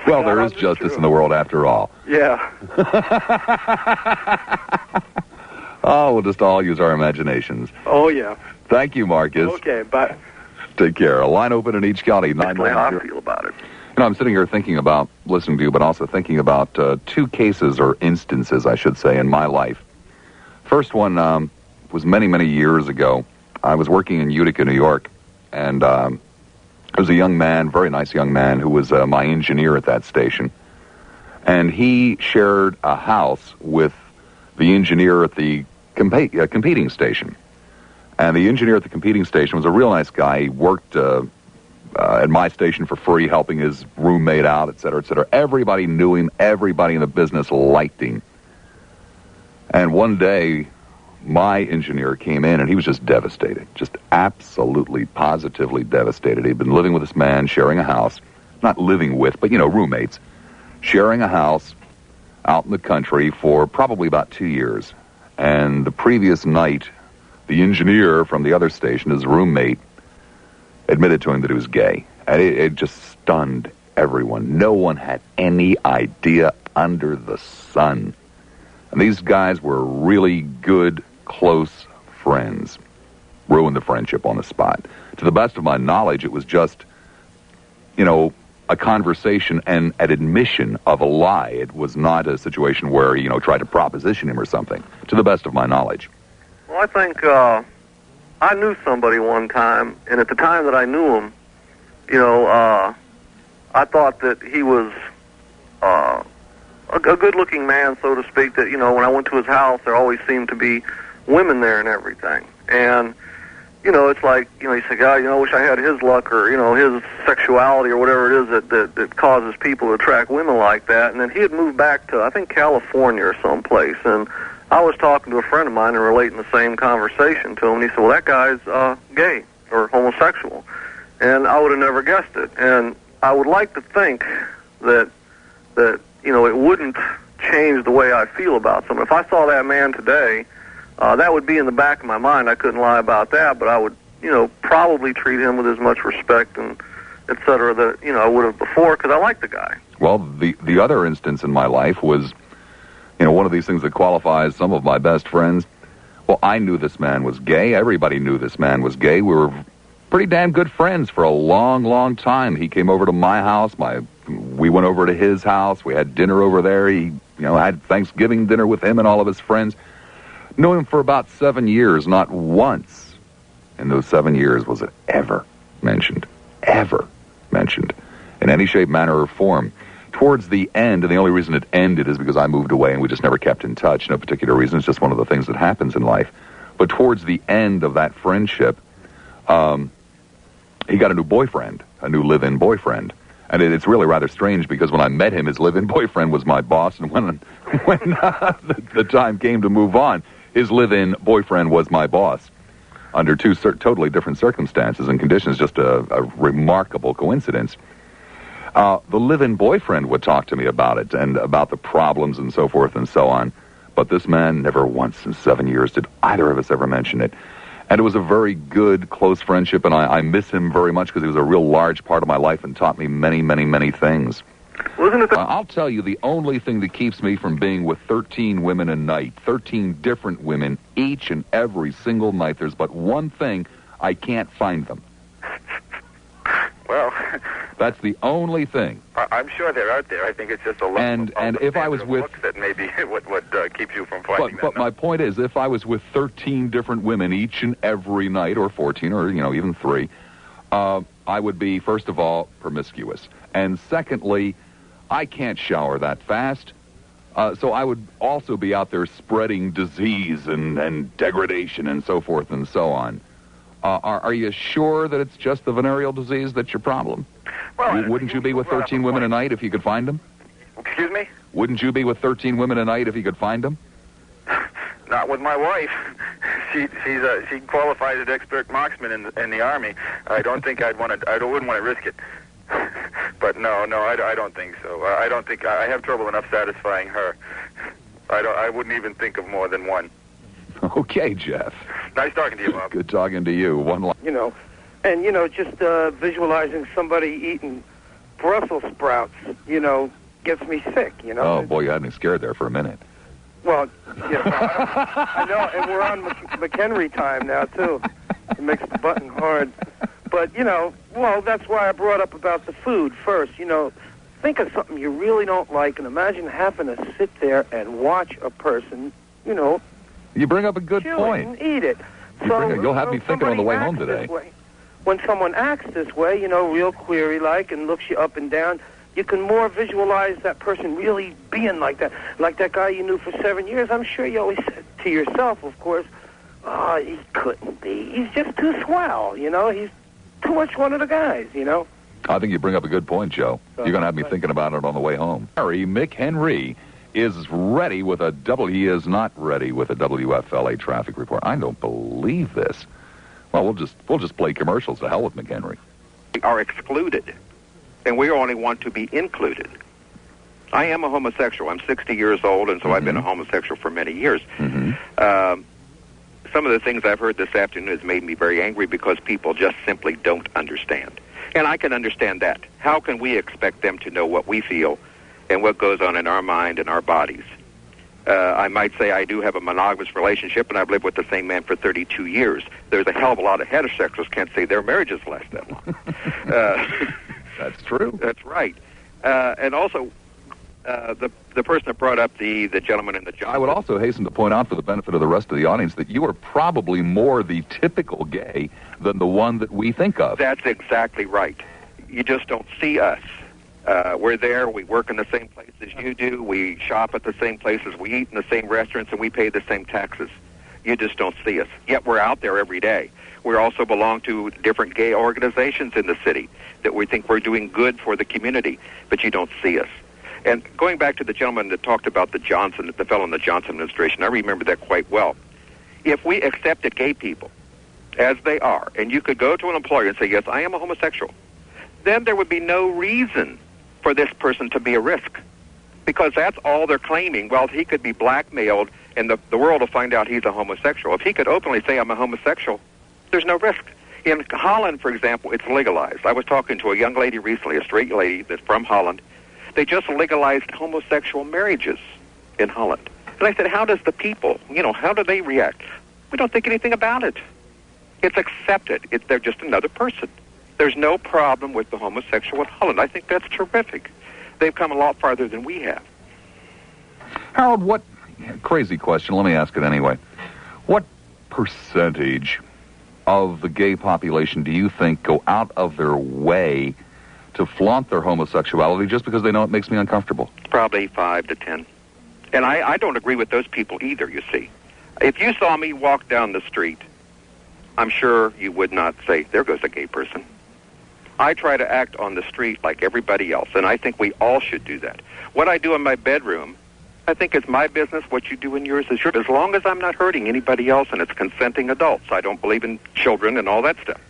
Well, there is justice in the world after all. Yeah. Oh, we'll just all use our imaginations. Oh, yeah. Thank you, Marcus. Okay, bye. Take care. A line open in each county. That's the way I feel about it. I'm sitting here thinking about, listening to you, but also thinking about two cases or instances, I should say, in my life. First one was many, many years ago. I was working in Utica, New York, and there was a young man, very nice young man, who was my engineer at that station. And he shared a house with the engineer at the competing station. And the engineer at the competing station was a real nice guy. He worked at my station for free, helping his roommate out, et cetera, et cetera. Everybody knew him. Everybody in the business liked him. And one day, my engineer came in, and he was just devastated, just absolutely, positively devastated. He'd been living with this man, sharing a house, not living with, but, roommates, sharing a house out in the country for probably about 2 years. And the previous night, the engineer from the other station, his roommate, admitted to him that he was gay. And it just stunned everyone. No one had any idea under the sun. And these guys were really good, close friends. Ruined the friendship on the spot. To the best of my knowledge, it was just, a conversation and an admission of a lie. It was not a situation where he, tried to proposition him or something, to the best of my knowledge. Well, I think I knew somebody one time, and at the time that I knew him, I thought that he was a good-looking man, so to speak, that, when I went to his house, there always seemed to be women there and everything. And, you know, it's like, you know, you say, God, you know, I wish I had his luck or, you know, his sexuality or whatever it is that causes people to attract women like that. And then he had moved back to, I think, California or someplace. And I was talking to a friend of mine and relating the same conversation to him. And he said, well, that guy's gay or homosexual. And I would have never guessed it. And I would like to think that you know, it wouldn't change the way I feel about someone. If I saw that man today, that would be in the back of my mind. I couldn't lie about that, but I would, you know, probably treat him with as much respect and et cetera that, you know, I would have before because I like the guy. Well, the other instance in my life was, you know, one of these things that qualifies some of my best friends. Well, I knew this man was gay. Everybody knew this man was gay. We were pretty damn good friends for a long, long time. He came over to my house. We went over to his house. We had dinner over there. He, you know, had Thanksgiving dinner with him and all of his friends. Knew him for about 7 years. Not once in those 7 years was it ever mentioned in any shape, manner, or form. Towards the end, and the only reason it ended is because I moved away and we just never kept in touch. No particular reason. It's just one of the things that happens in life. But towards the end of that friendship, he got a new boyfriend, a new live-in boyfriend. And it's really rather strange because when I met him, his live-in boyfriend was my boss. And when the time came to move on, his live-in boyfriend was my boss under two totally different circumstances and conditions, just a remarkable coincidence. The live-in boyfriend would talk to me about it and about the problems and so forth and so on. But this man never once in 7 years did either of us ever mention it. And it was a very good, close friendship, and I miss him very much because he was a real large part of my life and taught me many, many, many things. Wasn't it I'll tell you, the only thing that keeps me from being with 13 women a night, 13 different women each and every single night, there's but one thing: I can't find them. Well, that's the only thing. I'm sure they're out there. I think it's just a look. And if I was with that maybe would keep you from finding them. But my point is, if I was with 13 different women each and every night, or 14, or even 3, I would be, first of all, promiscuous, and secondly, I can't shower that fast. So I would also be out there spreading disease and degradation and so forth and so on. Are you sure that it's just the venereal disease that's your problem? Well, wouldn't you be with 13 women a night if you could find them? Excuse me? Wouldn't you be with 13 women a night if you could find them? Not with my wife. She qualifies as expert marksman in the Army. I don't think I wouldn't want to risk it. But no, I don't think so. I don't think I have trouble enough satisfying her. I wouldn't even think of more than one. Okay, Jeff. Nice talking to you, Bob. Good talking to you. One line. You know, and, you know, just visualizing somebody eating Brussels sprouts, you know, gets me sick, you know. Oh, boy, you had me scared there for a minute. Well, yeah, I know, and we're on McHenry time now, too. It makes the button hard. But, you know, well, that's why I brought up about the food first. You know, think of something you really don't like, and imagine having to sit there and watch a person, you know, you bring up a good point. And eat it. You'll have me thinking on the way home today. When someone acts this way, you know, real query-like and looks you up and down, you can more visualize that person really being like that. Like that guy you knew for 7 years, I'm sure you always said to yourself, of course, oh, he couldn't be. He's just too swell, you know. He's too much one of the guys, you know. I think you bring up a good point, Joe. You're going to have me thinking about it on the way home. Mick Henry is ready with he is not ready with a WFLA traffic report. I don't believe this. Well, we'll just play commercials. To hell with McHenry. We are excluded, and we only want to be included. I am a homosexual. I'm 60 years old, and so I've been a homosexual for many years. Some of the things I've heard this afternoon has made me very angry because people just simply don't understand. And I can understand that. How can we expect them to know what we feel and what goes on in our mind and our bodies? I might say I do have a monogamous relationship, and I've lived with the same man for 32 years. There's a hell of a lot of heterosexuals can't say their marriages last that long. That's true. That's right. And also, the person that brought up the gentleman in the job. I would also hasten to point out, for the benefit of the rest of the audience, that you are probably more the typical gay than the one that we think of. That's exactly right. You just don't see us. We're there. We work in the same places you do. We shop at the same places. We eat in the same restaurants, and we pay the same taxes. You just don't see us. Yet we're out there every day. We also belong to different gay organizations in the city that we think we're doing good for the community, but you don't see us. And going back to the gentleman that talked about the fellow in the Johnson administration, I remember that quite well. If we accepted gay people as they are, and you could go to an employer and say, yes, I am a homosexual, then there would be no reason for this person to be a risk, because that's all they're claiming. Well, he could be blackmailed, and the world will find out he's a homosexual. If he could openly say, I'm a homosexual, there's no risk. In Holland, for example, it's legalized. I was talking to a young lady recently, a straight lady that's from Holland. They just legalized homosexual marriages in Holland. And I said, how does the people, how do they react? We don't think anything about it. It's accepted. They're just another person. There's no problem with the homosexual in Holland. I think that's terrific. They've come a lot farther than we have. Harold, what crazy question, let me ask it anyway. What percentage of the gay population do you think go out of their way to flaunt their homosexuality just because they know it makes me uncomfortable? Probably 5 to 10. And I don't agree with those people either, you see. If you saw me walk down the street, I'm sure you would not say, there goes a gay person. I try to act on the street like everybody else, and I think we all should do that. What I do in my bedroom, I think it's my business. What you do in yours is yours, as long as I'm not hurting anybody else and it's consenting adults. I don't believe in children and all that stuff.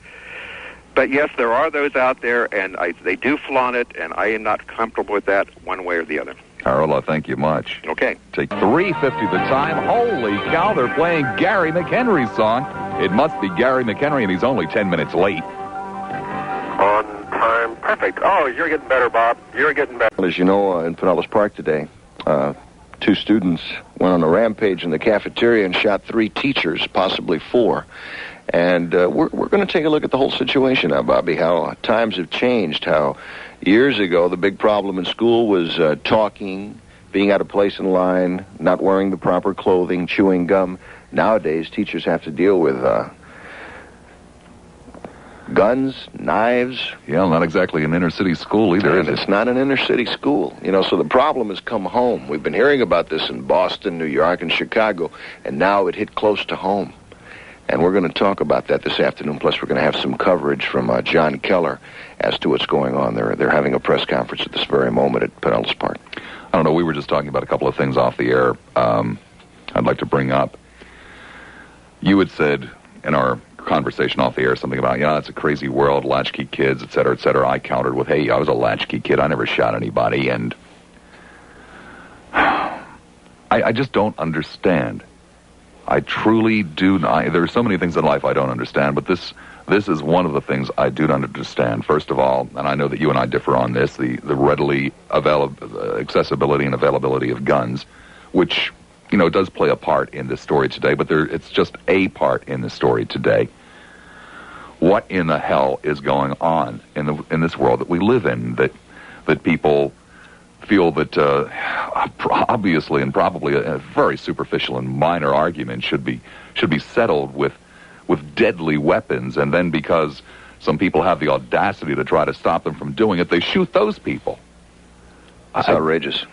But yes, there are those out there, and they do flaunt it, and I am not comfortable with that one way or the other. Harold, I thank you much. Okay. Take 3:50 the time. Holy cow, they're playing Gary McHenry's song. It must be Gary McHenry, and he's only 10 minutes late. On time, perfect. Oh, you're getting better, Bob. You're getting better. As you know, in Pinellas Park today, 2 students went on a rampage in the cafeteria and shot 3 teachers, possibly 4. And we're going to take a look at the whole situation now, Bobby, how times have changed, how years ago the big problem in school was talking, being out of place in line, not wearing the proper clothing, chewing gum. Nowadays, teachers have to deal with guns, knives. Yeah, not exactly an inner-city school either, is it? It's not an inner-city school. So the problem has come home. We've been hearing about this in Boston, New York, and Chicago, and now it hit close to home. And we're going to talk about that this afternoon. Plus, we're going to have some coverage from John Keller as to what's going on. They're having a press conference at this very moment at Pinellas Park. I don't know. We were just talking about a couple of things off the air I'd like to bring up. You had said in our conversation off the air something about, it's a crazy world, latchkey kids, et cetera, et cetera. I countered with, hey, I was a latchkey kid. I never shot anybody. And I just don't understand. I truly do not. There are so many things in life I don't understand, but this is one of the things I do not understand. First of all, and I know that you and I differ on this, the readily accessibility and availability of guns, which, does play a part in this story today, but it's just a part in the story today. What in the hell is going on in this world that we live in that people feel that obviously and probably a very superficial and minor argument should be settled with deadly weapons, and then because some people have the audacity to try to stop them from doing it, they shoot those people. It's outrageous.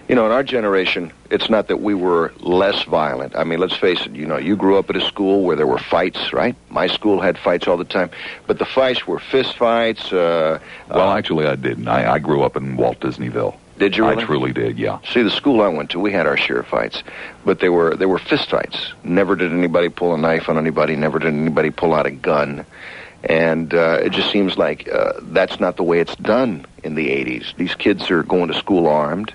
In our generation, it's not that we were less violent. I mean, let's face it, you grew up at a school where there were fights, right? My school had fights all the time, but the fights were fist fights. Well, actually, I didn't. I grew up in Walt Disneyville. Did you really? I truly did, yeah. See, the school I went to, we had our share of fights, but they were fist fights. Never did anybody pull a knife on anybody. Never did anybody pull out a gun. And it just seems like that's not the way it's done in the 80s. These kids are going to school armed.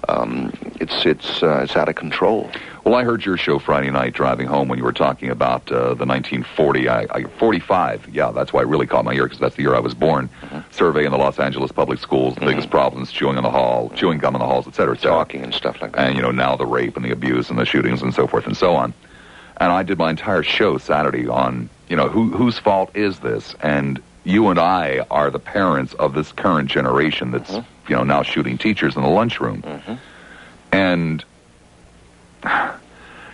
It's out of control. Well, I heard your show Friday night driving home when you were talking about the 1945. Yeah, that's why it really caught my ear, because that's the year I was born. Survey in the Los Angeles public schools, the biggest problems, chewing gum in the halls, et cetera, et cetera. Talking and stuff like that. And, now the rape and the abuse and the shootings and so forth and so on. And I did my entire show Saturday on, whose fault is this? And you and I are the parents of this current generation that's, now shooting teachers in the lunchroom. And,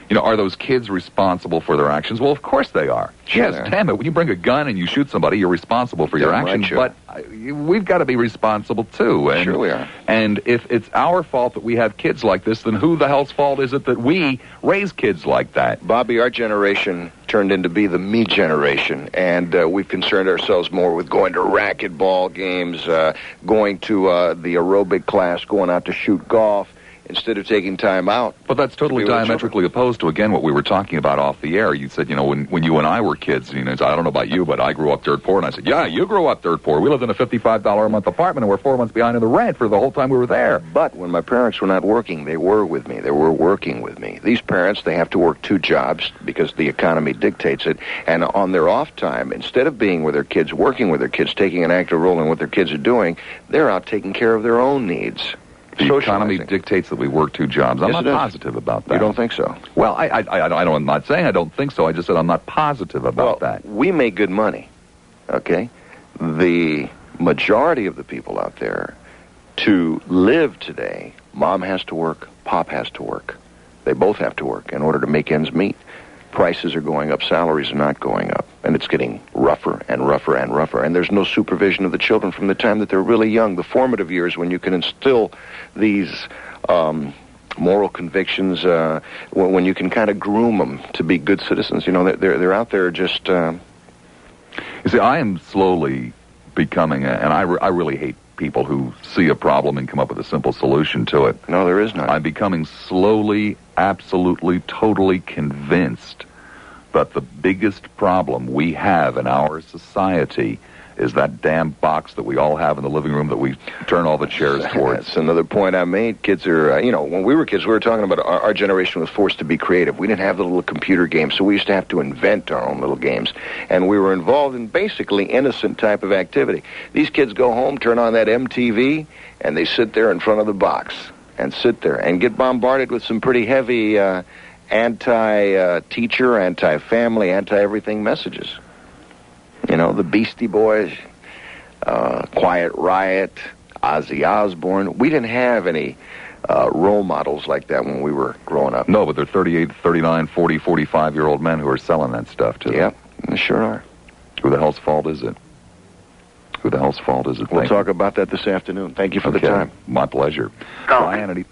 You know, are those kids responsible for their actions? Well, of course they are. Sure Yes, they are. damn it. When you bring a gun and you shoot somebody, you're responsible for your Damn right actions. you are. But we've got to be responsible, too. And, Sure we are. And if it's our fault that we have kids like this, then who the hell's fault is it that we raise kids like that? Bobby, our generation turned into be the me generation, and we've concerned ourselves more with going to racquetball games, going to the aerobic class, going out to shoot golf, instead of taking time out. But that's totally diametrically opposed to, again, what we were talking about off the air. You said, you know, when you and I were kids, you know, I don't know about you, but I grew up dirt poor. And I said, yeah, you grew up dirt poor. We lived in a $55 a month apartment, and we're 4 months behind in the rent for the whole time we were there. But when my parents were not working, they were with me. They were working with me. These parents, they have to work 2 jobs because the economy dictates it. And on their off time, instead of being with their kids, working with their kids, taking an active role in what their kids are doing, they're out taking care of their own needs. The economy dictates that we work 2 jobs. I'm Yes, not it does. positive about that. You don't think so? Well, I'm not saying I don't think so. I just said I'm not positive about that. We make good money, okay? The majority of the people out there, to live today, Mom has to work, Pop has to work. They both have to work in order to make ends meet. Prices are going up, salaries are not going up, and it's getting rougher and rougher and rougher. And there's no supervision of the children from the time that they're really young, the formative years when you can instill these moral convictions, when you can kind of groom them to be good citizens. You know, they're out there just... You see, I am slowly becoming, and I really hate people who see a problem and come up with a simple solution to it. No, there is none. I'm becoming slowly, absolutely, totally convinced that the biggest problem we have in our society is that damn box that we all have in the living room that we turn all the chairs towards. That's another point I made. Kids are, you know, when we were kids, we were talking about our generation was forced to be creative. We didn't have the little computer games, so we used to have to invent our own little games. And we were involved in basically innocent type of activity. These kids go home, turn on that MTV, and they sit there in front of the box and sit there and get bombarded with some pretty heavy anti-teacher, anti-family, anti-everything messages. You know, the Beastie Boys, Quiet Riot, Ozzy Osbourne. We didn't have any role models like that when we were growing up. No, but they're 38, 39, 40, 45-year-old men who are selling that stuff to them. Yep, they sure are. Who the hell's fault is it? Who the hell's fault is it? We'll talk about that this afternoon. Thank you for the time. My pleasure. Bye, Hannity.